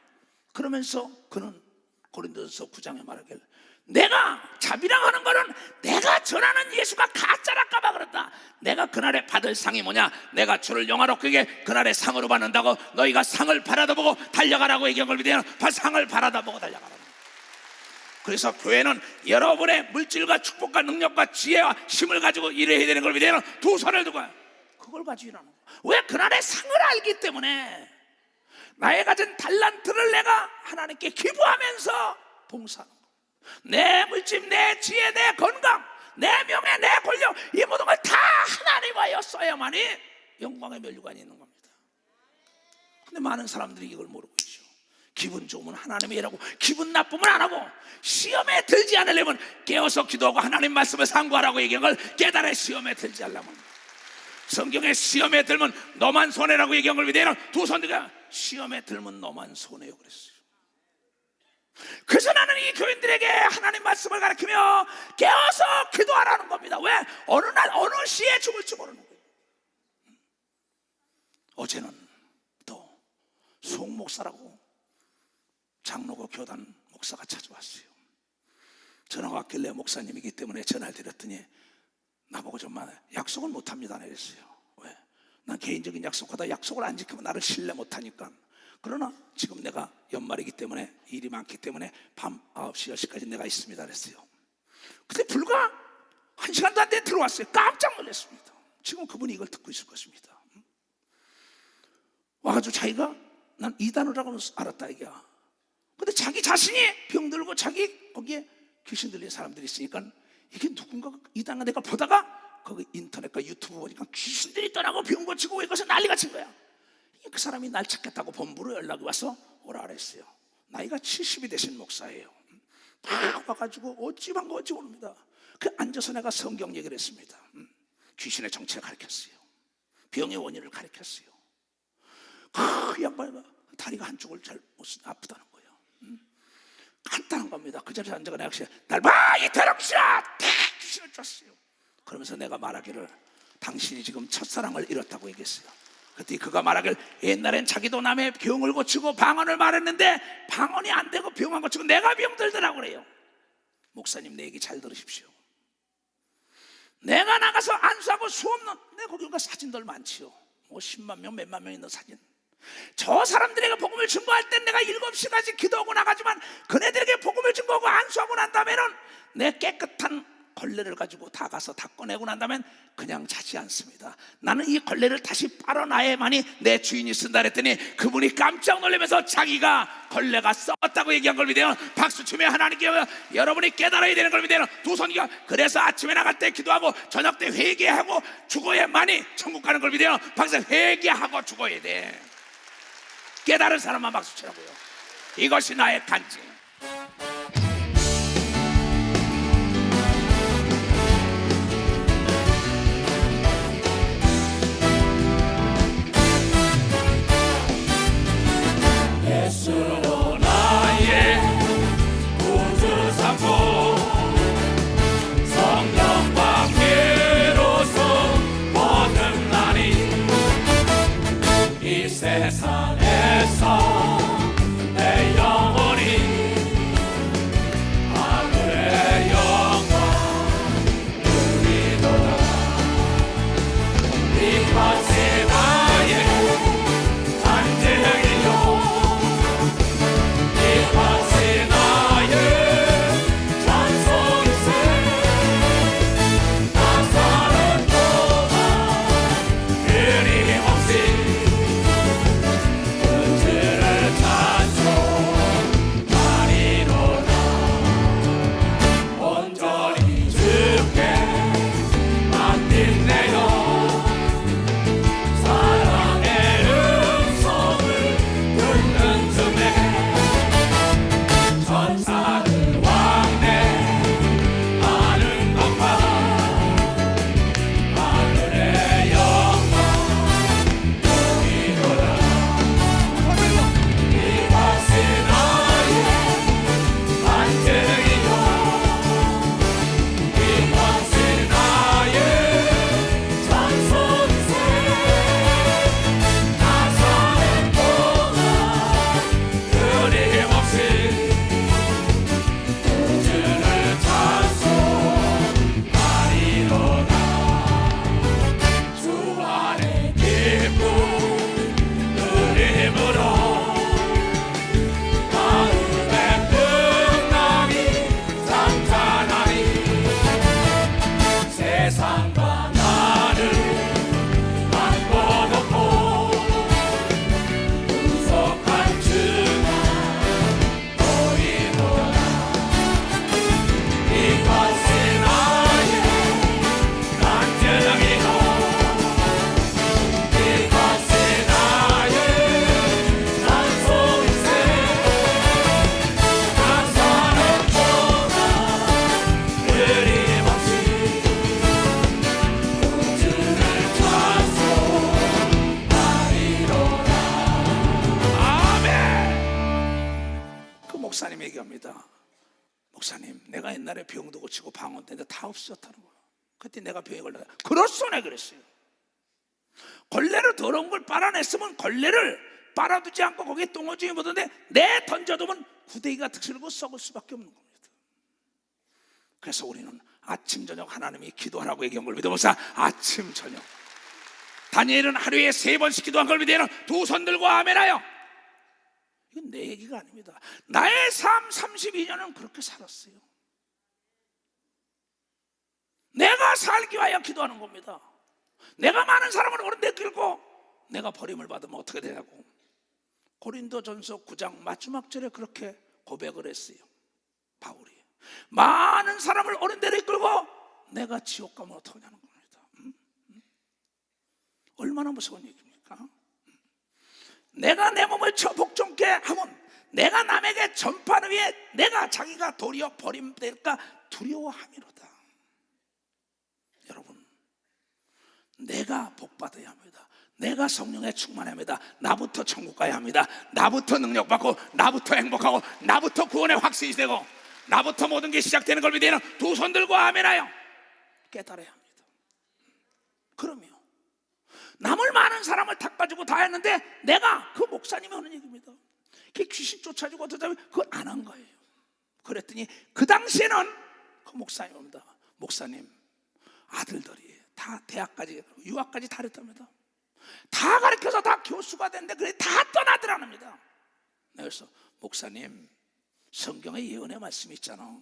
그러면서 그는 고린도전서 9장에 말하길 내가 자비랑하는 거는 내가 전하는 예수가 가짜랄까봐 그런다. 내가 그날에 받을 상이 뭐냐? 내가 주를 영화롭게 여기게 그날에 상으로 받는다고 너희가 상을 바라다 보고 달려가라고 얘기한 걸 믿으면 상을 바라다 보고 달려가라. 그래서 교회는 여러분의 물질과 축복과 능력과 지혜와 힘을 가지고 일해야 되는 걸 믿으면 두 손을 두고 그걸 가지고 일하는 거야. 왜? 그날의 상을 알기 때문에. 나의 가진 달란트를 내가 하나님께 기부하면서 봉사하는 거야. 내 물질, 내 지혜, 내 건강, 내 명예, 내 권력, 이 모든 걸 다 하나님하여 써야만이 영광의 면류관이 있는 겁니다. 근데 많은 사람들이 이걸 모르고 있죠. 기분 좋으면 하나님이 일하고 기분 나쁘면 안 하고, 시험에 들지 않으려면 깨어서 기도하고 하나님 말씀을 상고하라고 얘기한 걸 깨달아 시험에 들지 않으려면. 성경에 시험에 들면 너만 손해라고 얘기한 걸 믿어요. 두 손 들고 시험에 들면 너만 손해요 그랬어요. 그래서 나는 이 교인들에게 하나님 말씀을 가르치며 깨어서 기도하라는 겁니다. 왜? 어느 날 어느 시에 죽을지 모르는 거예요. 어제는 또 송 목사라고 장로교 교단 목사가 찾아왔어요. 전화가 왔길래 목사님이기 때문에 전화를 드렸더니 나보고 정말 약속을 못합니다 그랬어요. 왜? 난 개인적인 약속하다 약속을 안 지키면 나를 신뢰 못하니까. 그러나 지금 내가 연말이기 때문에 일이 많기 때문에 밤 9시 10시까지 내가 있습니다 그랬어요. 근데 불과 1시간도 안 돼 들어왔어요. 깜짝 놀랐습니다. 지금 그분이 이걸 듣고 있을 것입니다. 와가지고 자기가 난 이단으로라고 알았다 이게야. 근데 자기 자신이 병들고 자기 거기에 귀신 들린 사람들이 있으니까 이게 누군가 이단가 내가 보다가 거기 인터넷과 유튜브 보니까 귀신들이 떠나고 병 고치고 이것은 난리가 친 거야. 그 사람이 날 찾겠다고 본부로 연락이 와서 오라 그랬어요. 나이가 70이 되신 목사예요. 딱 와가지고 어찌만 거 어찌 모릅니다. 그 앉아서 내가 성경 얘기를 했습니다. 귀신의 정체를 가르쳤어요. 병의 원인을 가르쳤어요. 그 양반이 다리가 한쪽을 잘 못 쓰 아프다는 거예요. 간단한 겁니다. 그 자리에 앉아가 내가 날 봐! 이 대롱신아! 탁! 귀신을 쫓았어요. 그러면서 내가 말하기를 당신이 지금 첫사랑을 잃었다고 얘기했어요. 그때 그가 말하길 옛날엔 자기도 남의 병을 고치고 방언을 말했는데 방언이 안 되고 병만 고치고 내가 병들더라고 그래요. 목사님 내 얘기 잘 들으십시오. 내가 나가서 안수하고 수없는 내 거기 가 사진들 많지요. 뭐 10만 명 몇만 명 있는 사진. 저 사람들에게 복음을 증거할 땐 내가 7시까지 기도하고 나가지만 그네들에게 복음을 증거하고 안수하고 난 다음에는 내 깨끗한 걸레를 가지고 다 가서 다 꺼내고 난 다음엔 그냥 자지 않습니다. 나는 이 걸레를 다시 빨아놔야만이 내 주인이 쓴다 그랬더니 그분이 깜짝 놀라면서 자기가 걸레가 썩었다고 얘기한 걸 믿어요. 박수 치며 하나님께 여러분이 깨달아야 되는 걸 믿어요. 두 손이가. 그래서 아침에 나갈 때 기도하고 저녁 때 회개하고 죽어야만이 천국 가는 걸 믿어요. 박수. 회개하고 죽어야 돼. 깨달은 사람만 박수 치라고요. 이것이 나의 간증. 예수로 나의 구주 삼고 성령과 피로써 거듭나니 이 세상에서 내 영혼이 하늘의 영광 누리도다. 이것이 나의 간증이요 이것이 나의 찬송일세. 나 사는 동안 끊임없이 목사님, 내가 옛날에 병도 고치고 방언도 했는데 다 없어졌다는 거야. 그때 내가 병에 걸려서 그렇소, 내가 그랬어요. 걸레로 더러운 걸 빨아냈으면 걸레를 빨아두지 않고 거기에 똥오줌이 묻었는데 내 던져두면 구데기가 득실고 썩을 수밖에 없는 겁니다. 그래서 우리는 아침 저녁 하나님이 기도하라고 얘기한 걸 믿어보자. 아침 저녁. 다니엘은 하루에 3번씩 기도한 걸 믿어요. 두 손 들고 아멘하여. 이건 내 얘기가 아닙니다. 나의 삶 32년은 그렇게 살았어요. 내가 살기 위하여 기도하는 겁니다. 내가 많은 사람을 오른데 끌고 내가 버림을 받으면 어떻게 되냐고. 고린도전서 9장 마지막 절에 그렇게 고백을 했어요. 바울이 많은 사람을 오른데 끌고 내가 지옥 가면 어떡하냐는 겁니다. 얼마나 무서운 얘기입니까? 내가 내 몸을 복종케 하면 내가 남에게 전파하는 위에 내가 자기가 도리어 버림될까 두려워함이로다. 여러분, 내가 복받아야 합니다. 내가 성령에 충만해야 합니다. 나부터 천국 가야 합니다. 나부터 능력받고 나부터 행복하고 나부터 구원의 확신이 되고 나부터 모든 게 시작되는 걸 믿으면 두 손 들고 아멘하여 깨달아야 합니다. 그럼요, 남을 많은 사람을 탁가지고 다 했는데 내가 그 목사님이 하는 얘기입니다. 그 귀신 쫓아주고 어쩌자면 그걸 안 한 거예요. 그랬더니 그 당시에는 그 목사님이 옵니다. 목사님 아들들이 다 대학까지 유학까지 다 했답니다. 다 가르쳐서 다 교수가 됐는데 그래 다 떠나더랍니다. 그래서 목사님 성경에 예언의 말씀이 있잖아.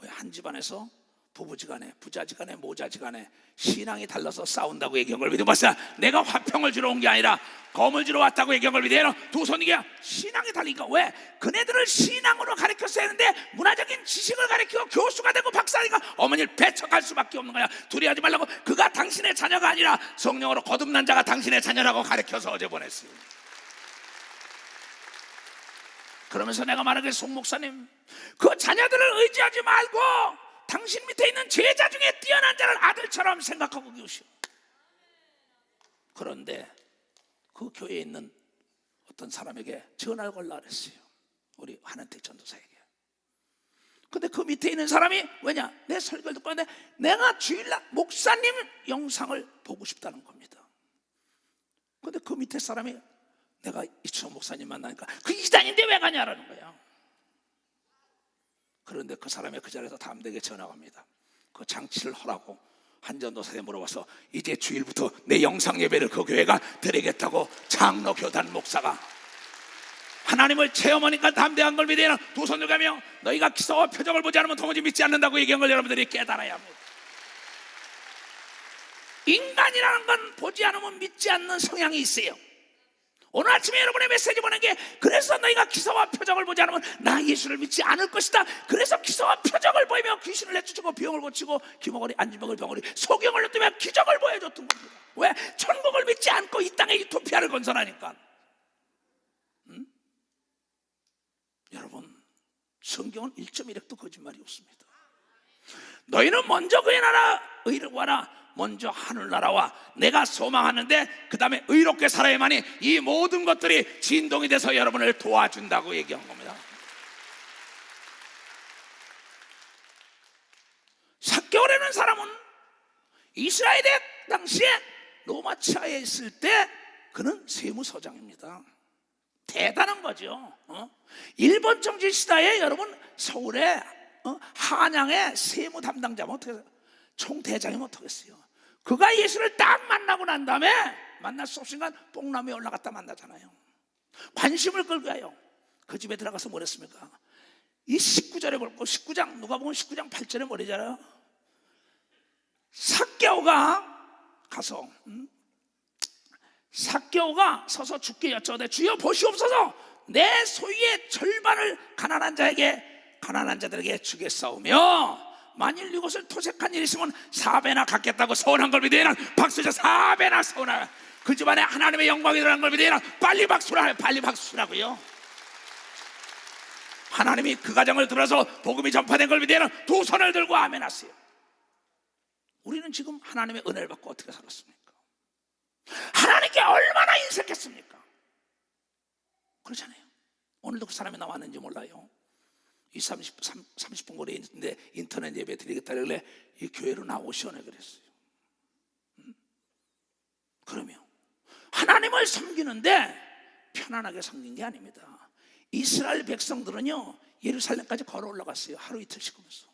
왜 한 집안에서 부부지간에 부자지간에 모자지간에 신앙이 달라서 싸운다고 얘기한 걸 믿어봤어요. 내가 화평을 주러 온 게 아니라 검을 주러 왔다고 얘기한 걸 믿어요. 두 손이야 신앙이 달리니까. 왜? 그네들을 신앙으로 가르쳤어야 했는데 문화적인 지식을 가르치고 교수가 되고 박사니까 어머니를 배척할 수밖에 없는 거야. 두려워하지 말라고. 그가 당신의 자녀가 아니라 성령으로 거듭난 자가 당신의 자녀라고 가르쳐서 어제 보냈어요. 그러면서 내가 말하길 송 목사님 그 자녀들을 의지하지 말고 당신 밑에 있는 제자 중에 뛰어난 자를 아들처럼 생각하고 계시오. 그런데 그 교회에 있는 어떤 사람에게 전화를 걸라 그랬어요. 우리 한은택 전도사에게. 근데 그 밑에 있는 사람이 왜냐? 내 설교를 듣고 왔는데 내가 주일날 목사님 영상을 보고 싶다는 겁니다. 근데 그 밑에 사람이 내가 이춘호 목사님 만나니까 그 이단인데 왜 가냐라는 거야. 그런데 그 사람이 그 자리에서 담대하게 전화가 옵니다. 그 장치를 하라고 한 전도사에 물어봐서 이제 주일부터 내 영상 예배를 그 교회가 드리겠다고 장로 교단 목사가 하나님을 체험하니까 담대한 걸 믿어야 두 손을 가며 너희가 기사와 표적을 보지 않으면 도무지 믿지 않는다고 얘기한 걸 여러분들이 깨달아야 합니다. 인간이라는 건 보지 않으면 믿지 않는 성향이 있어요. 오늘 아침에 여러분의 메시지 보낸 게 그래서 너희가 기사와 표적을 보지 않으면 나 예수를 믿지 않을 것이다. 그래서 기사와 표적을 보이며 귀신을 내쫓고 병을 고치고 기목걸이 안진병을 병걸이 소경을 넣으며 기적을 보여줬던 겁니다. 왜? 천국을 믿지 않고 이 땅에 유토피아를 건설하니까. 여러분 성경은 1.1핵도 거짓말이 없습니다. 너희는 먼저 그의 나라 의를 구하라. 먼저 하늘나라와 내가 소망하는데 그 다음에 의롭게 살아야만이 이 모든 것들이 진동이 돼서 여러분을 도와준다고 얘기한 겁니다. 삭개오라는 사람은 이스라엘의 당시에 로마 치하에 있을 때 그는 세무서장입니다. 대단한 거죠. 일본 정치 시대에 여러분 서울에 한양의 세무 담당자면 어떻게 해요? 총대장이면 어떻겠어요? 그가 예수를 딱 만나고 난 다음에 만날 수 없으니까 뽕나무에 올라갔다 만나잖아요. 관심을 끌고 가요. 그 집에 들어가서 뭘 했습니까? 이 19절에 볼고 19장 누가복음 19장 8절에 뭐래잖아요. 삭개오가 가서 삭개오가 서서 주께 여쭤오되 주여 보시옵소서 내 소유의 절반을 가난한 자들에게 주겠사오며 만일 이것을 토색한 일이 있으면 4배나 갚겠다고 서운한 걸 믿으면 박수쳐 4배나 서운하라. 그 집안에 하나님의 영광이 들어간 걸 믿으면 빨리 박수라. 빨리 박수라고요. 하나님이 그 가정을 들어서 복음이 전파된 걸 믿으면 두 손을 들고 아멘 하세요. 우리는 지금 하나님의 은혜를 받고 어떻게 살았습니까? 하나님께 얼마나 인색했습니까? 그렇잖아요. 오늘도 그 사람이 나왔는지 몰라요. 30분 거리에 있는데 인터넷 예배 드리겠다 그래. 이 교회로 나오시오네 그랬어요. 그러면 하나님을 섬기는데 편안하게 섬긴 게 아닙니다. 이스라엘 백성들은요 예루살렘까지 걸어 올라갔어요. 하루 이틀씩 하면서.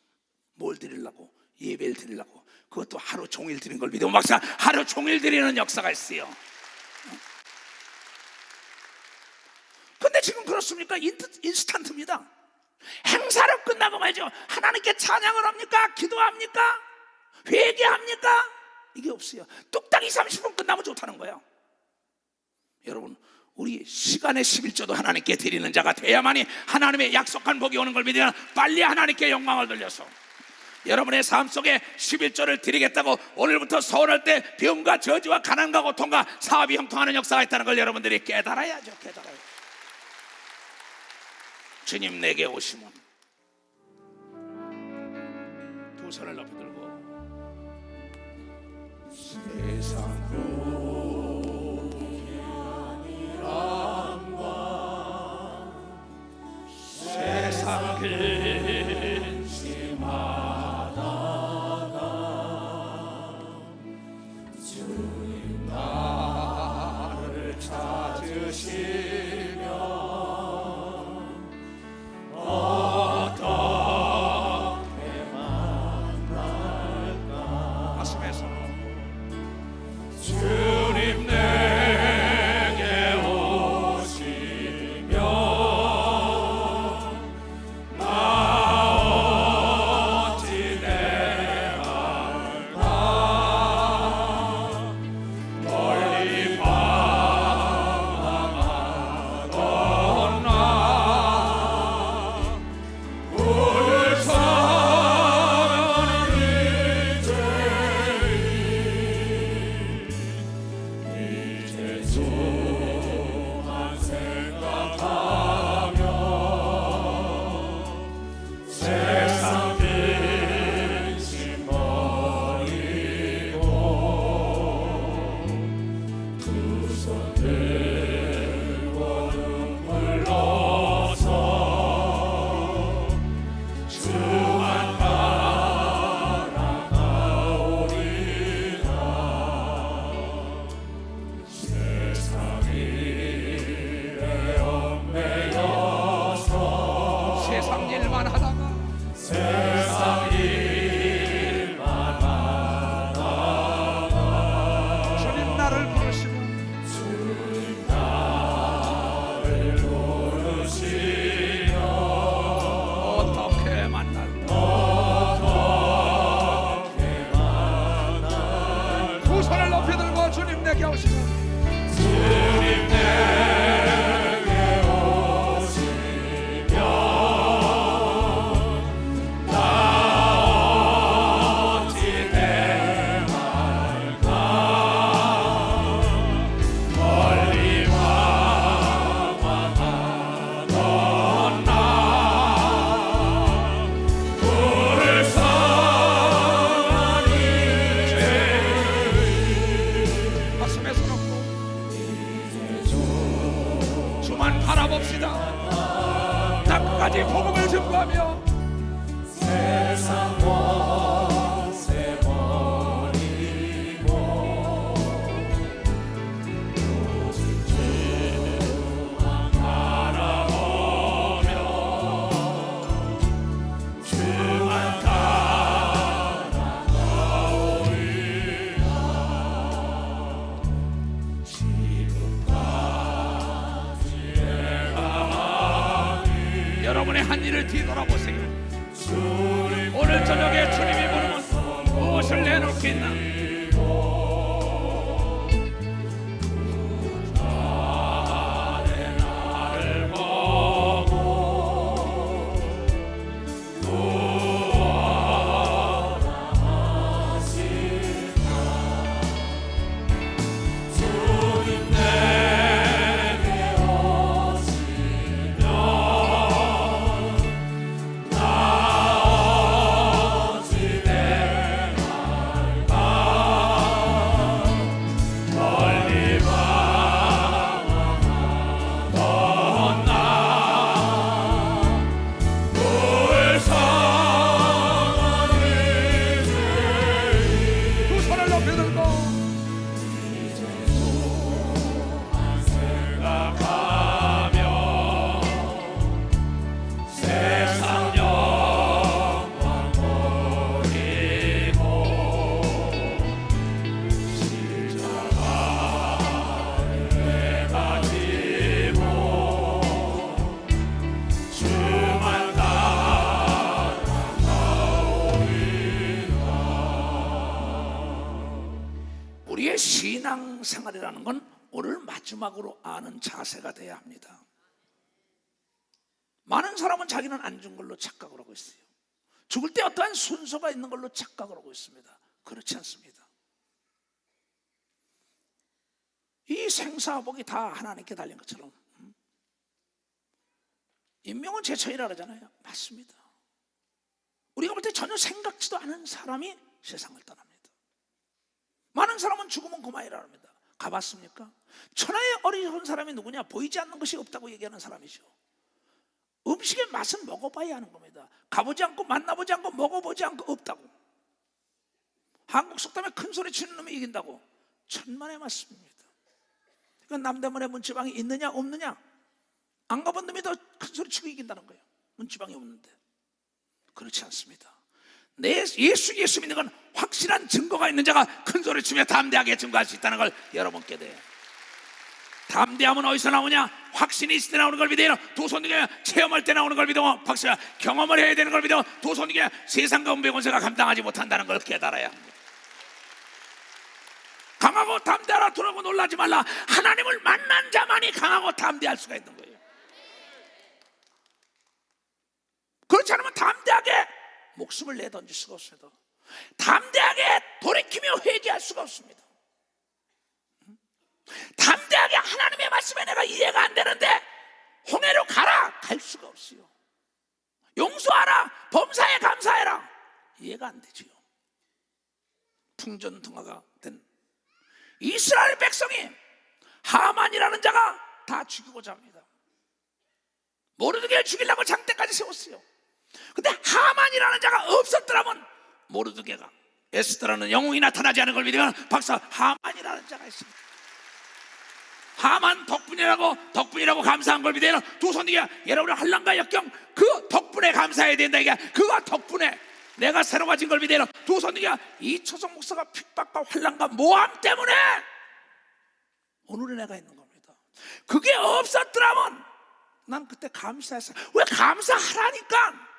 뭘 드리려고? 예배를 드리려고. 그것도 하루 종일 드리는 걸 믿으면 막상 하루 종일 드리는 역사가 있어요. 근데 지금 그렇습니까? 인스턴트입니다. 행사로 끝나고 말이죠. 하나님께 찬양을 합니까? 기도합니까? 회개합니까? 이게 없어요. 뚝딱 30분 끝나면 좋다는 거예요. 여러분, 우리 시간의 11조도 하나님께 드리는 자가 돼야만이 하나님의 약속한 복이 오는 걸 믿으면 빨리 하나님께 영광을 돌려서 여러분의 삶 속에 11조를 드리겠다고 오늘부터 서울할 때 병과 저주와 가난과 고통과 사업이 형통하는 역사가 있다는 걸 여러분들이 깨달아야죠. 깨달아요. 주님 내게 오시면 두 손을 높이 들고 세상 근심하다가 주님 나를 찾으시면 어떻게 만날까. 가슴에서 주님 내게 오시면 나 어찌 대할까. 멀리 방황하던 나 울서는 이제 주만 생각하며 세상 근심 버리고 두 손 들고 눈물로서 주만 바라가오리라. 세상 일에 얽매여서 세상 일만 하다가 주님 나를 부르시면 어떻게 만날까. 두 손을 높이 들고 주님 내게 오시면 주님 내게 오시면 나 어찌 대할까. 멀리 방황하던 나 불쌍한 이제 가슴에 손 얹고 주만 바라봅시다. 나 끝까지 복음을 증거하며 세상 권세 버리고 오직 주만 바라보며 주만 따라가오리라. 여러분의 한 일을 뒤돌아보세요. 오늘 저녁에 주님이 부르면 무엇을 내놓겠나. 나를 보고 구원하시나. 주님 내게 오시면 나 어찌 대할까. 살이라는 건 오늘 마지막으로 아는 자세가 돼야 합니다. 많은 사람은 자기는 안 준 걸로 착각을 하고 있어요. 죽을 때 어떠한 순서가 있는 걸로 착각을 하고 있습니다. 그렇지 않습니다. 이 생사복이 다 하나님께 달린 것처럼 인명은 제처이라 그러잖아요. 맞습니다. 우리가 볼 때 전혀 생각지도 않은 사람이 세상을 떠납니다. 많은 사람은 죽으면 그만이라 합니다. 가봤습니까? 천하의 어리석은 사람이 누구냐? 보이지 않는 것이 없다고 얘기하는 사람이죠. 음식의 맛은 먹어봐야 하는 겁니다. 가보지 않고 만나보지 않고 먹어보지 않고 없다고. 한국 속담에 큰 소리 치는 놈이 이긴다고. 천만의 말씀입니다. 그러니까 남대문에 문지방이 있느냐 없느냐, 안 가본 놈이 더 큰 소리 치고 이긴다는 거예요. 문지방이 없는데. 그렇지 않습니다. 예수 믿는 건 확실한 증거가 있는 자가 큰 소리 치며 담대하게 증거할 수 있다는 걸 여러분께 돼요. 담대함은 어디서 나오냐? 확신이 있을 때 나오는 걸 믿어요. 도선이가 체험할 때 나오는 걸 믿어. 박수야. 경험을 해야 되는 걸 믿어. 도선이가 세상과 운명의 권세가 감당하지 못한다는 걸 깨달아야 합니다. 강하고 담대하라 두려고 놀라지 말라. 하나님을 만난 자만이 강하고 담대할 수가 있는 거예요. 그렇지 않으면 담대하게 목숨을 내던질 수가 없습니다. 담대하게 돌이키며 회개할 수가 없습니다. 담대하게 하나님의 말씀에 내가 이해가 안 되는데 홍해로 가라, 갈 수가 없어요. 용서하라, 범사에 감사해라, 이해가 안 되지요. 풍전등화가 된 이스라엘 백성이 하만이라는 자가 다 죽이고자 합니다. 모르드게를 죽이려고 장대까지 세웠어요. 근데 하만이라는 자가 없었더라면 모르드게가, 에스더라는 영웅이 나타나지 않은 걸 믿으면 박사, 하만이라는 자가 있습니다. 하만 덕분이라고 감사한 걸 믿어요. 도선이가 여러분의 환난과 역경 그 덕분에 감사해야 된다. 이게 그거 덕분에 내가 새로 가진 걸 믿어요. 도선이가 이초성 목사가 핍박과 환난과 모함 때문에 오늘의 내가 있는 겁니다. 그게 없었더라면 난 그때 감사했어요. 왜 감사하라니까?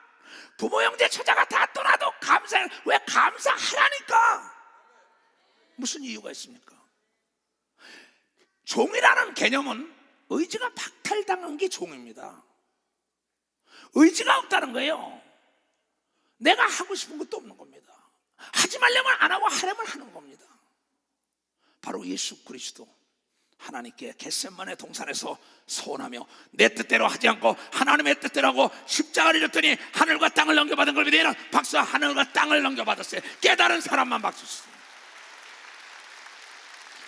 부모 형제 처자가 다 떠나도 감사해. 왜 감사하라니까? 무슨 이유가 있습니까? 종이라는 개념은 의지가 박탈당한 게 종입니다. 의지가 없다는 거예요. 내가 하고 싶은 것도 없는 겁니다. 하지 말려면 안 하고 하려면 하는 겁니다. 바로 예수 그리스도 하나님께 겟세마네 동산에서 서원하며 내 뜻대로 하지 않고 하나님의 뜻대로 하고 십자가를 졌더니 하늘과 땅을 넘겨받은 걸 믿어요. 박수. 하늘과 땅을 넘겨받았어요. 깨달은 사람만 박수 쳤어요.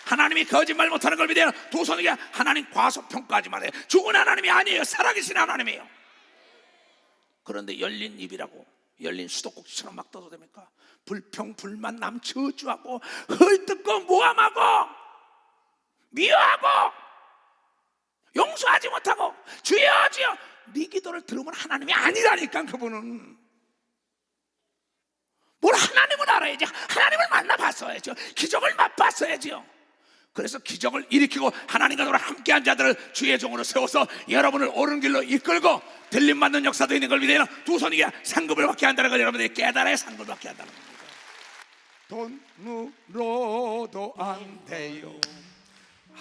하나님이 거짓말 못하는 걸 믿어요. 도선이가 하나님 과소평가하지 말아요. 죽은 하나님이 아니에요. 살아계신 하나님이에요. 그런데 열린 입이라고 열린 수도꼭지처럼 막 떠도 됩니까? 불평, 불만, 남 저주하고 헐뜯고 모함하고 미워하고 용서하지 못하고 주여 주여, 네 기도를 들으면 하나님이 아니라니까. 그분은 뭘 하나님을 알아야지. 하나님을 만나봤어야죠. 기적을 맛봤어야죠. 그래서 기적을 일으키고 하나님과 너를 함께한 자들을 주의 종으로 세워서 여러분을 옳은 길로 이끌고 들림 받는 역사도 있는 걸 믿어요. 두 손이게 상급을 받게 한다는 걸 여러분들이 깨달아야 상급을 받게 한다는 겁니다. 돈으로도 안 돼요.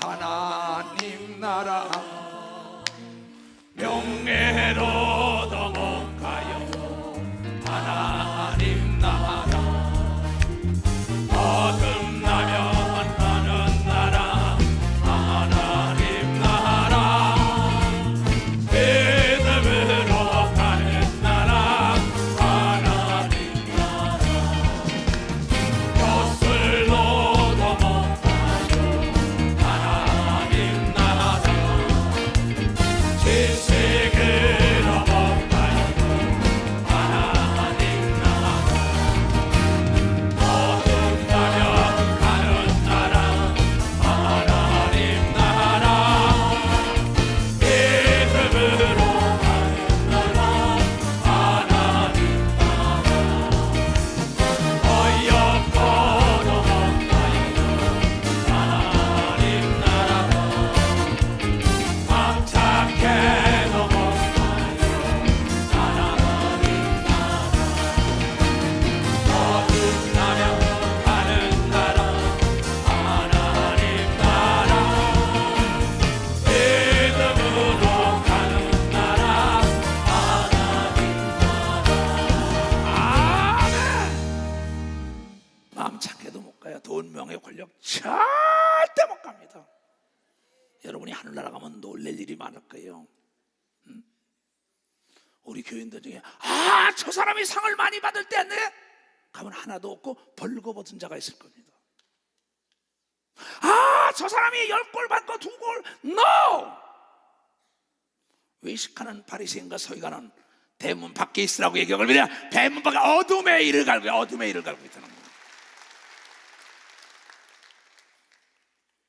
하나님 나라 명예로도 못 가요. 하나님 나라 거듭나면 가는 나라. 하나님 나라 믿음으로 가는 나라. 하나님 나라 벼슬로도 못 가요. 하나님 나라 여러분이 하늘나라 가면 놀랄 일이 많을 거예요. 우리 교인들 중에 저 사람이 상을 많이 받을 때 네? 가면 하나도 없고 벌거벗은 자가 있을 겁니다. 저 사람이 10골 받고 2골 NO! 외식하는 바리새인과 서기관은 대문 밖에 있으라고 얘기하고 대문 밖에 어둠의 이를 갈고 있다는 거예요.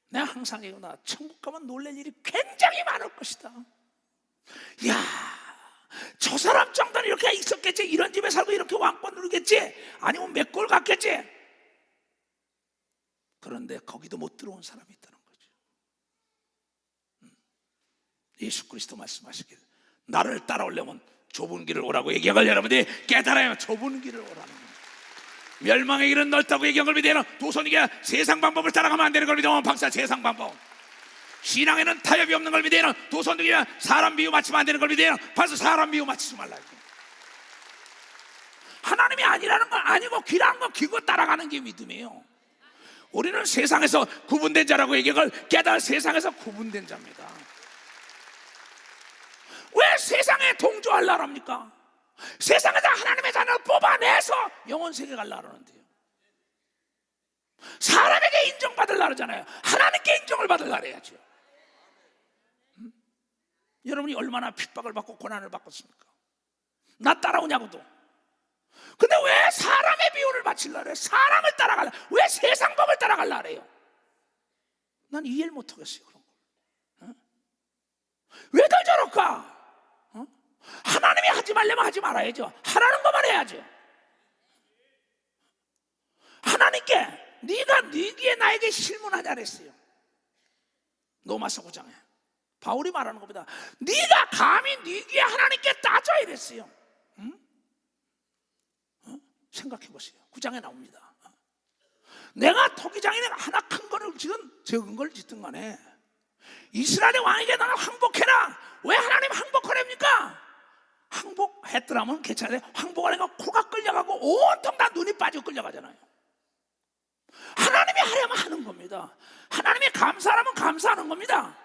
내가 항상 얘기하나 천국 가면 놀랄 일이 굉장히 많을 것이다. 야, 저 사람 정도는 이렇게 있었겠지. 이런 집에 살고 이렇게 왕권 누리겠지. 아니면 몇 골 갔겠지. 그런데 거기도 못 들어온 사람이 있다는 거죠. 예수 그리스도 말씀하시길 나를 따라오려면 좁은 길을 오라고 얘기하걸 여러분들이 깨달아야 좁은 길을 오라는 거예요. 멸망의 길은 넓다고 얘기한 걸 믿어요. 도선이가 세상 방법을 따라가면 안 되는 걸 믿어요. 박사 세상 방법. 신앙에는 타협이 없는 걸 믿어요. 도선이가 사람 비유 맞추면 안 되는 걸 믿어요. 박사 사람 비유 맞추지 말라고. 하나님이 아니라는 건 아니고 귀라는 건 귀고 따라가는 게 믿음이에요. 우리는 세상에서 구분된 자라고 얘기할 깨달아 세상에서 구분된 자입니다. 왜 세상에 동조하려합니까? 세상에서 하나님의 자녀를 뽑아내서 영원 세계 가려고 하는데요. 사람에게 인정받으려고 하잖아요. 하나님께 인정을 받으려고 해야죠. 여러분이 얼마나 핍박을 받고 고난을 받았습니까? 나 따라오냐고도. 근데 왜 사람의 비유를 바치려고 해요? 사람을 따라가려. 왜 세상 법을 따라가려고 해요? 난 이해를 못하겠어요. 그런 걸. 왜들 저럴까? 하나님이 하지 말려면 하지 말아야죠. 하라는 것만 해야죠. 하나님께 네가 네 귀에 나에게 실문하냐 그랬어요. 로마서 9장에 바울이 말하는 겁니다. 네가 감히 네 귀에 하나님께 따져 이랬어요. 생각해 보세요. 9장에 나옵니다. 내가 토기장에 하나 큰 거를 지든 적은 걸 짓든 간에 이스라엘의 왕에게 나는 항복해라. 왜 하나님 항복하랍니까? 항복했더라면 괜찮아요. 항복하니까 코가 끌려가고 온통 다 눈이 빠지고 끌려가잖아요. 하나님이 하려면 하는 겁니다. 하나님이 감사하면 감사하는 겁니다.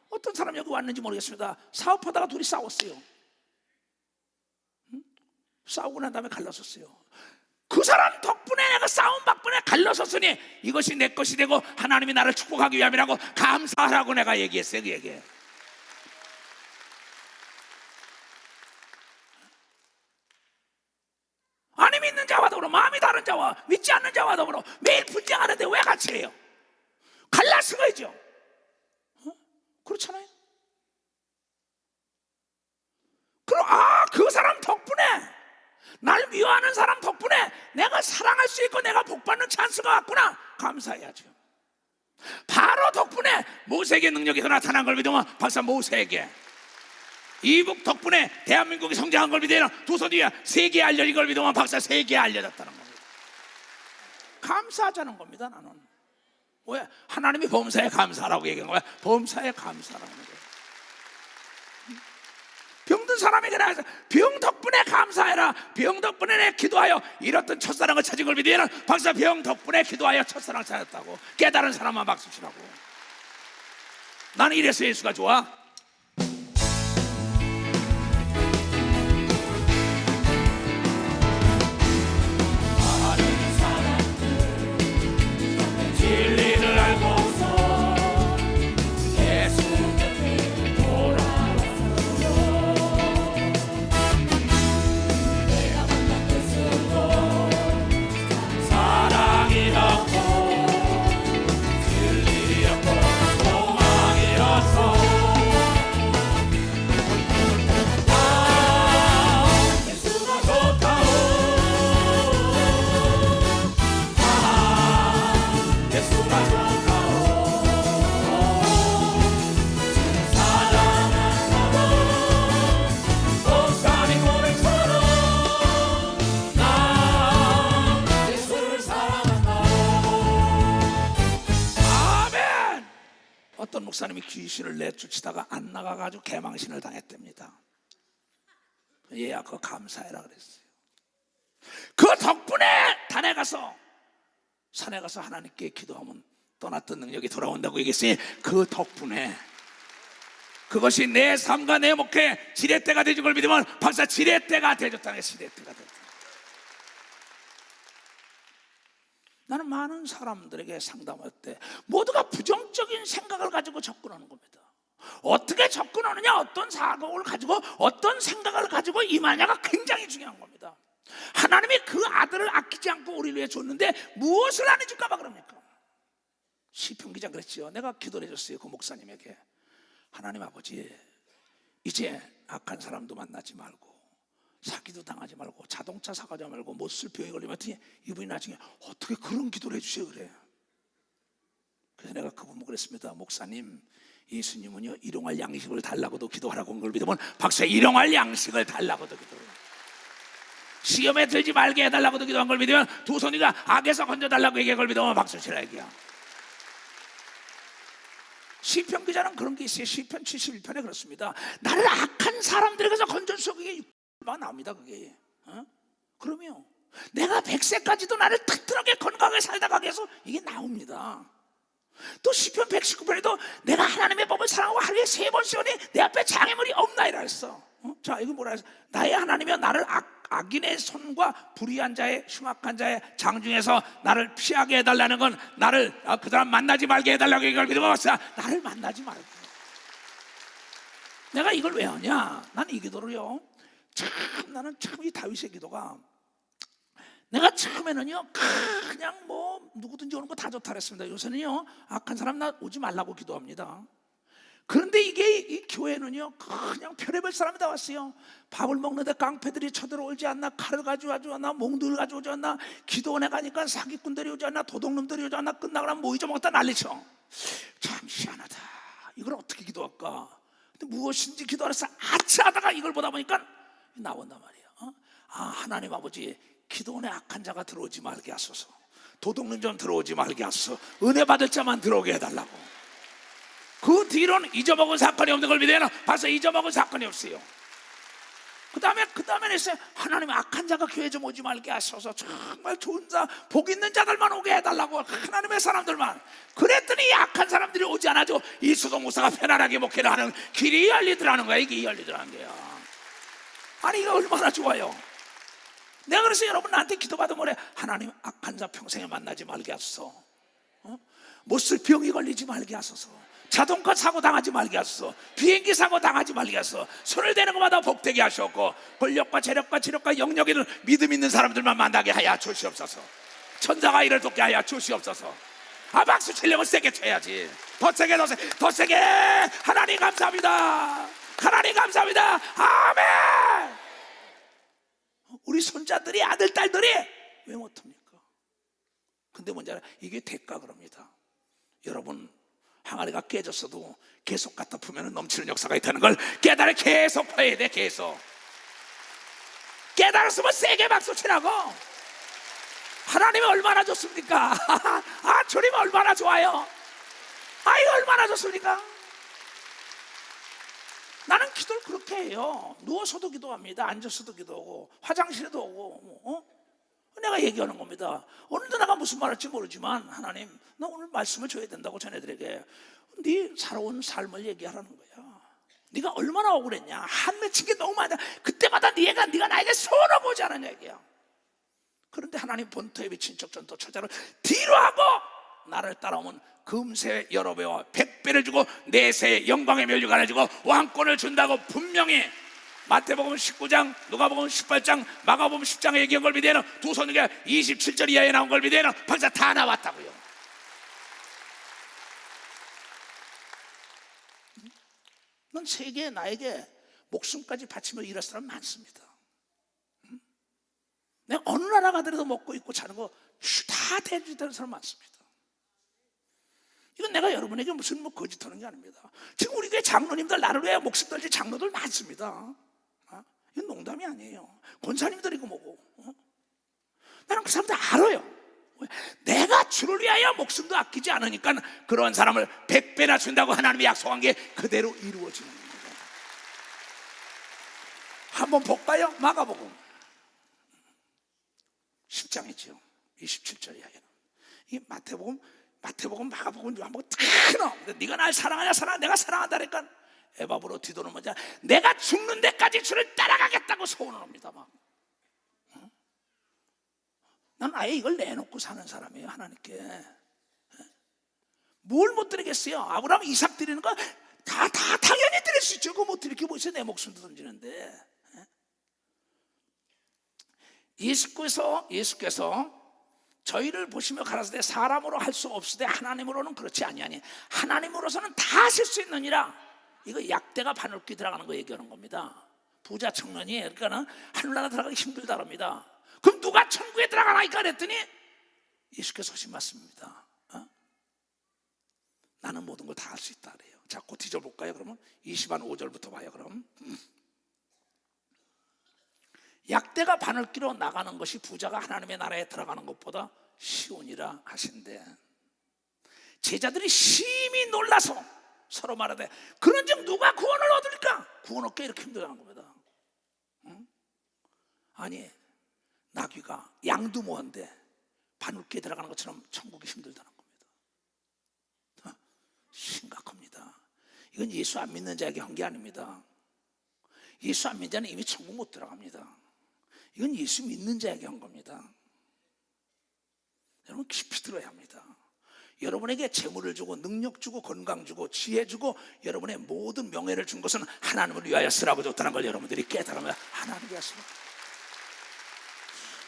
어떤 사람 여기 왔는지 모르겠습니다. 사업하다가 둘이 싸웠어요. 싸우고 난 다음에 갈라섰어요. 그 사람 덕분에 내가 싸움 덕분에 갈라섰으니 이것이 내 것이 되고 하나님이 나를 축복하기 위함이라고 감사하라고 내가 얘기했어요. 그 얘기. 아니 믿는 자와 더불어 마음이 다른 자와 믿지 않는 자와 더불어 매일 분쟁하는데 왜 같이 해요? 갈라서야죠. 그렇잖아요. 그럼 그 사람 덕분에 날 미워하는 사람 덕분에 내가 사랑할 수 있고 내가 복받는 찬스가 왔구나. 감사해야죠. 바로 덕분에 모세에게 능력이 더 나타난 걸 믿으면 박사 모세에게 이북 덕분에 대한민국이 성장한 걸 믿으면 도서디야 세계에 알려진 걸 믿으면 박사 세계에 알려졌다는 겁니다. 감사하자는 겁니다. 나는 왜? 하나님이 범사에 감사하라고 얘기한 거야. 범사에 감사라는 거예요. 병든 사람에게 나가서 병 덕분에 감사해라. 병 덕분에 내 기도하여 잃었던 첫사랑을 찾은 걸 믿으면 박사 병 덕분에 기도하여 첫사랑 찾았다고 깨달은 사람만 박수 치라고. 나는 이래서 예수가 좋아. 진리를 알고서 예수 곁에 돌아왔어요. 내가 만난 것으로 사랑이었고 진리였고 소망이었어. 예수가 좋다오. 예수가 좋다오. 사랑한다고 목사님 고백처럼 나 예수를 사랑한다. 아멘. 어떤 목사님이 귀신을 내쫓다가 안 나가가지고 개망신을 당했답니다. 얘야 그거 감사해라 그랬어요. 그 덕분에 산에 가서 하나님께 기도하면 떠났던 능력이 돌아온다고 얘기했으니 그 덕분에 그것이 내 삶과 내 목회 지렛대가 되는 걸 믿으면 박사 지렛대가 되졌다는 거예요. 지렛대가 되졌다. 나는 많은 사람들에게 상담할 때 모두가 부정적인 생각을 가지고 접근하는 겁니다. 어떻게 접근하느냐, 어떤 사고를 가지고 어떤 생각을 가지고 임하냐가 굉장히 중요한 겁니다. 하나님이 그 아들을 아끼지 않고 우리를 위해 줬는데 무엇을 안 해줄까 봐 그럽니까? 시편 기자 그랬지요. 내가 기도를 해줬어요. 그 목사님에게. 하나님 아버지, 이제 악한 사람도 만나지 말고 사기도 당하지 말고 자동차 사가지 말고 못 쓸 병이 걸리면 이분이 나중에 어떻게 그런 기도를 해주세요 그래. 그래서 내가 그분 그랬습니다. 목사님, 예수님은요 일용할 양식을 달라고도 기도하라고 한 걸 믿으면 박사 일용할 양식을 달라고도 기도해요. 시험에 들지 말게 해달라고도 기도한 걸 믿으면 두 손이가 악에서 건져달라고 얘기한 걸 믿으면 박수 치라 얘기야. 시편 기자는 그런 게 있어요. 시편 71편에 그렇습니다. 나를 악한 사람들에게서 건져서 그게 막 나옵니다. 그게 그러면 내가 100세까지도 나를 튼튼하게 건강하게 살다 가게 해서 이게 나옵니다. 또 시편 119편에도 내가 하나님의 법을 사랑하고 하루에 3번 씌우니 내 앞에 장애물이 없나이라 했어. 자, 이거 뭐라 했어? 나의 하나님이여 나를 악인의 손과 불의한 자의 흉악한 자의 장중에서 나를 피하게 해달라는 건 나를 그 사람 만나지 말게 해달라고 이걸 믿으면 나를 만나지 말고. 내가 이걸 왜 하냐? 나는 이 기도를요 나는 참 이 다윗의 기도가 내가 처음에는요 그냥 뭐 누구든지 오는 거 다 좋다 그랬습니다. 요새는요 악한 사람 나 오지 말라고 기도합니다. 그런데 이게 이 교회는요 그냥 별의별 사람이 다 왔어요. 밥을 먹는데 깡패들이 쳐들어오지 않나, 칼을 가져오지 않나, 몽둥이를 가져오지 않나, 기도원에 가니까 사기꾼들이 오지 않나, 도둑놈들이 오지 않나, 끝나고 나면 뭐 잊어먹었다 난리쳐. 참 희한하다. 이걸 어떻게 기도할까? 근데 무엇인지 기도하면서 아차하다가 이걸 보다 보니까 나온단 말이에요. 하나님 아버지, 기도원에 악한 자가 들어오지 말게 하소서, 도둑놈 좀 들어오지 말게 하소서, 은혜 받을 자만 들어오게 해달라고. 그 뒤로는 잊어먹은 사건이 없는 걸 믿어요. 벌써 잊어먹은 사건이 없어요. 그 다음에 했어요. 하나님 악한 자가 교회 좀 오지 말게 하소서, 정말 좋은 자 복 있는 자들만 오게 해달라고. 하나님의 사람들만. 그랬더니 악한 사람들이 오지 않아도 이수동 목사가 편안하게 목회를 하는 길이 열리더라는 거야. 이게 열리더라는 거야. 아니 이거 얼마나 좋아요. 내가 그래서 여러분 나한테 기도받으면 뭐래? 하나님 악한 자 평생에 만나지 말게 하소서, 못 쓸 병이 걸리지 말게 하소서, 자동차 사고 당하지 말게 하소서, 비행기 사고 당하지 말게 하소서, 손을 대는 것마다 복되게 하셨고, 권력과 재력과 지력과 영역에는 믿음 있는 사람들만 만나게 하여 주시옵소서. 천사가 이를 돕게 하여 주시옵소서. 박수 치려면 세게 쳐야지. 더 세게 더 세게. 하나님 감사합니다. 하나님 감사합니다. 아멘. 우리 손자들이 아들 딸들이 왜 못합니까? 근데 뭔지 알아요? 이게 대가 그럽니다. 여러분 항아리가 깨졌어도 계속 갖다 풀면 넘치는 역사가 있다는 걸 깨달아. 계속 퍼야 돼. 계속 깨달았으면 세게 박수 치라고. 하나님이 얼마나 좋습니까? 주님 얼마나 좋아요. 이거 얼마나 좋습니까? 나는 기도를 그렇게 해요. 누워서도 기도합니다. 앉아서도 기도하고 화장실에도 오고 내가 얘기하는 겁니다. 오늘도 내가 무슨 말 할지 모르지만 하나님 나 오늘 말씀을 줘야 된다고 자네들에게. 네 살아온 삶을 얘기하라는 거야. 네가 얼마나 억울했냐. 한 맺힌 게 너무 많아. 그때마다 네가 나에게 손을 보지 않은 얘기야. 그런데 하나님 본토에 비친 척전도 처자를 뒤로 하고 나를 따라오면 금세 여러 배와 100배를 주고 내세의 영광의 면류관을 주고 왕권을 준다고 분명히 마태복음 19장, 누가복음 18장, 마가복음 10장에 얘기한 걸 믿어요. 두 손에게 27절 이하에 나온 걸 믿어요. 벌써 다 나왔다고요. 넌 세계에 나에게 목숨까지 바치며 일할 사람 많습니다. 내가 어느 나라 가더라도 먹고 입고 자는 거 다 대주되는 사람 많습니다. 이건 내가 여러분에게 무슨 거짓하는 게 아닙니다. 지금 우리 교회 장로님들 나를 위해 목숨 걸지 장로들 많습니다. 이건 농담이 아니에요. 권사님들이고 뭐고. 나는 그 사람들 알아요. 내가 주를 위하여 목숨도 아끼지 않으니까 그런 사람을 100배나 준다고 하나님이 약속한 게 그대로 이루어지는 겁니다. 한번 볼까요? 마가복음 10장이죠 27절 이하에는. 이 마태복음 마태복음, 마가복음, 요한복음 다 넣어. 네가 날 사랑하냐? 내가 사랑한다니까. 에바브로 디도는 뭐냐? 내가 죽는 데까지 주를 따라가겠다고 소원을 합니다. 막. 난 아예 이걸 내놓고 사는 사람이에요. 하나님께 뭘 못 드리겠어요? 아브라함, 이삭 드리는 거 다 당연히 드릴 수 있죠. 그거 못 드릴 게 뭐 있어요? 내 목숨도 던지는데. 예수께서 저희를 보시며 가라사대 사람으로 할 수 없으되 하나님으로는 그렇지 아니하니 하나님으로서는 다 하실 수 있느니라. 이거 약대가 바늘귀 들어가는 거 얘기하는 겁니다. 부자 청년이 그러니까는 하늘나라 들어가기 힘들다랍니다. 그럼 누가 천국에 들어가나이까 그랬더니 예수께서 하신 말씀입니다. 나는 모든 걸 다 할 수 있다 그래요. 자, 그 뒤절 볼까요? 그러면 20한 5절부터 봐요. 그럼 약대가 바늘귀로 나가는 것이 부자가 하나님의 나라에 들어가는 것보다 쉬우니라 하신대. 제자들이 심히 놀라서 서로 말하되 그런즉 누가 구원을 얻을까? 구원 얻기 이렇게 힘들다는 겁니다. 아니, 나귀가 양도 모한데 바늘귀에 들어가는 것처럼 천국이 힘들다는 겁니다. 심각합니다. 이건 예수 안 믿는 자에게 한 게 아닙니다. 예수 안 믿는 자는 이미 천국 못 들어갑니다. 이건 예수 믿는 자에게 한 겁니다. 여러분 깊이 들어야 합니다. 여러분에게 재물을 주고 능력 주고 건강 주고 지혜 주고 여러분의 모든 명예를 준 것은 하나님을 위하여 쓰라고 줬다는 걸 여러분들이 깨달으면 하나님을 위하여 쓰라.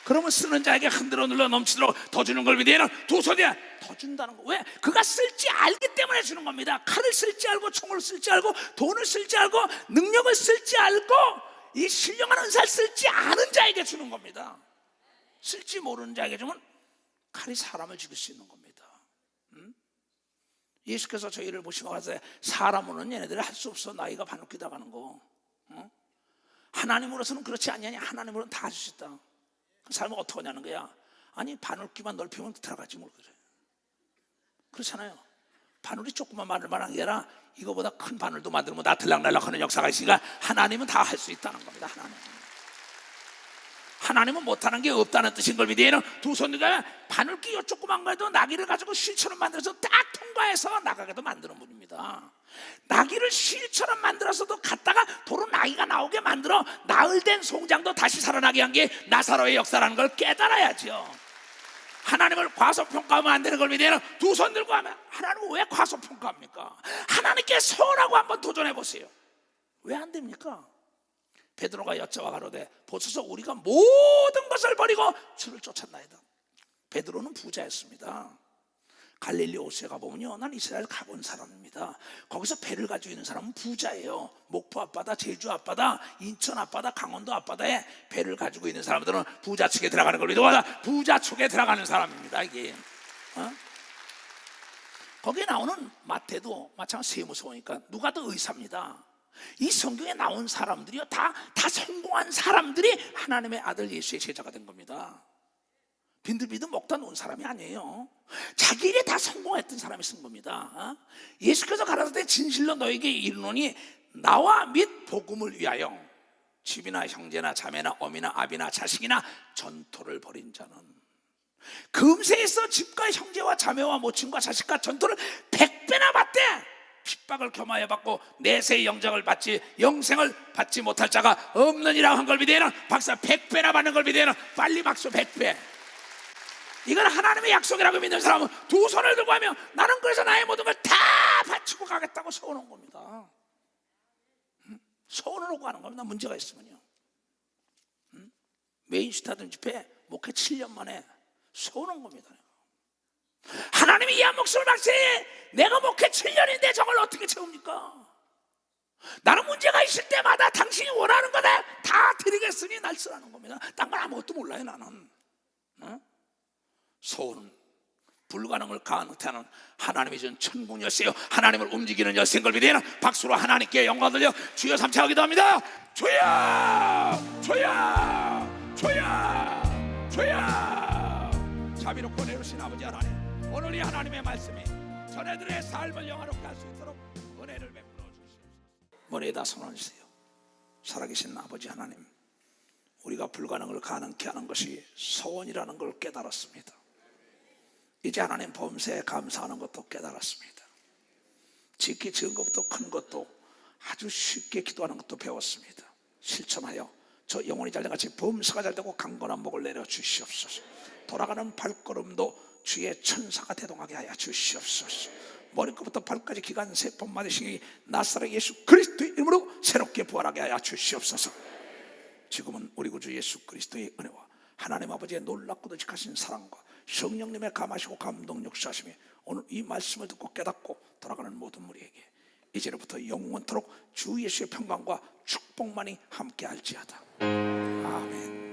그러면 쓰는 자에게 흔들어 눌러 넘치도록 더 주는 걸 믿으면 두 손이야 더 준다는 거. 왜? 그가 쓸지 알기 때문에 주는 겁니다. 칼을 쓸지 알고 총을 쓸지 알고 돈을 쓸지 알고 능력을 쓸지 알고 이 신령한 은사를 쓸지 아는 자에게 주는 겁니다. 쓸지 모르는 자에게 주면 칼이 사람을 죽일 수 있는 겁니다. 예수께서 저희를 보시고 가서 사람으로는 얘네들이 할 수 없어. 나이가 바늘귀 나가는 거. 하나님으로서는 그렇지 않냐냐. 하나님으로는 다 할 수 있다. 그 사람은 어떻게 하냐는 거야. 아니 바늘귀만 넓히면 들어가지 뭘 그래. 그렇잖아요. 바늘이 조그만 바늘만 게 아니라 이거보다 큰 바늘도 만들면 나 들락날락하는 역사가 있으니까 하나님은 다 할 수 있다는 겁니다. 하나님은 못하는 게 없다는 뜻인 걸 믿으면 두 손들과 바늘귀 요 조그만 거에도 나귀를 가지고 실처럼 만들어서 딱 통과해서 나가게도 만드는 분입니다. 나귀를 실처럼 만들어서도 갔다가 도로 나귀가 나오게 만들어 나흘 된 송장도 다시 살아나게 한 게 나사로의 역사라는 걸 깨달아야죠. 하나님을 과소평가하면 안 되는 걸 믿으면 두 손 들고 하면 하나님은 왜 과소평가합니까? 하나님께 서운하고 한번 도전해 보세요. 왜 안 됩니까? 베드로가 여쭤와 가로되 보소서 우리가 모든 것을 버리고 주를 쫓았나이다. 베드로는 부자였습니다. 갈릴리 오스에 가보면요, 난 이스라엘 가본 사람입니다. 거기서 배를 가지고 있는 사람은 부자예요. 목포 앞바다, 제주 앞바다, 인천 앞바다, 강원도 앞바다에 배를 가지고 있는 사람들은 부자 측에 들어가는 걸 믿어 부자 쪽에 들어가는 사람입니다. 이게 거기에 나오는 마태도 마찬가지 세무서니까 누가 더 의사입니다. 이 성경에 나온 사람들이요 다 성공한 사람들이 하나님의 아들 예수의 제자가 된 겁니다. 빈들빈들 먹다 놓은 사람이 아니에요. 자기 일에 다 성공했던 사람이 쓴 겁니다. 예수께서 가라사대 진실로 너에게 이르노니 나와 및 복음을 위하여 집이나 형제나 자매나 어미나 아비나 자식이나 전토를 벌인 자는 금세에서 집과 형제와 자매와 모친과 자식과 전토를 100배나 받되 핍박을 겸하여 받고 내세의 영장을 받지 영생을 받지 못할 자가 없느니라 한 걸 믿으면 박사 100배나 받는 걸 믿으면 빨리 박수 100배. 이건 하나님의 약속이라고 믿는 사람은 두 손을 들고 하면 나는 그래서 나의 모든 걸 다 바치고 가겠다고 서운한 겁니다. 서운을 하고 가는 겁니다. 문제가 있으면요. 메인스타든 집회 목회 7년 만에 서운한 겁니다. 하나님이 이 한 목숨을 박세해 내가 목회 7년인데 저걸 어떻게 채웁니까? 나는 문제가 있을 때마다 당신이 원하는 거다 다 드리겠으니 날 쓰라는 겁니다. 딴 건 아무것도 몰라요 나는. 서울은 불가능을 가능하는 하나님이 준 천국 열쇠요 하나님을 움직이는 열쇠인 걸 믿으면 박수로 하나님께 영광 돌려 주여 삼차 기도합니다. 주여 주여 주여 주여. 자비롭고 내려오신 아버지 하나님, 오늘 이 하나님의 말씀이 전애들의 삶을 영화롭게 할 수 있도록 은혜를 베풀어 주시옵소서. 머리에다 손을 주세요. 살아계신 아버지 하나님, 우리가 불가능을 가능케 하는 것이 소원이라는 걸 깨달았습니다. 이제 하나님 범사에 감사하는 것도 깨달았습니다. 지키 적은 것부터 큰 것도 아주 쉽게 기도하는 것도 배웠습니다. 실천하여 저 영혼이 잘된 같이 범사가 잘되고 강건한 목을 내려 주시옵소서. 돌아가는 발걸음도 주의 천사가 대동하게 하여 주시옵소서. 머리끝부터 발까지 기간 세포 마디싱이 나사렛 예수 그리스도의 이름으로 새롭게 부활하게 하여 주시옵소서. 지금은 우리 구주 예수 그리스도의 은혜와 하나님 아버지의 놀랍고도 직하신 사랑과 성령님의 감하시고 감동 역사하심이 오늘 이 말씀을 듣고 깨닫고 돌아가는 모든 우리에게 이제로부터 영원토록 주 예수의 평강과 축복만이 함께 할지어다. 아멘.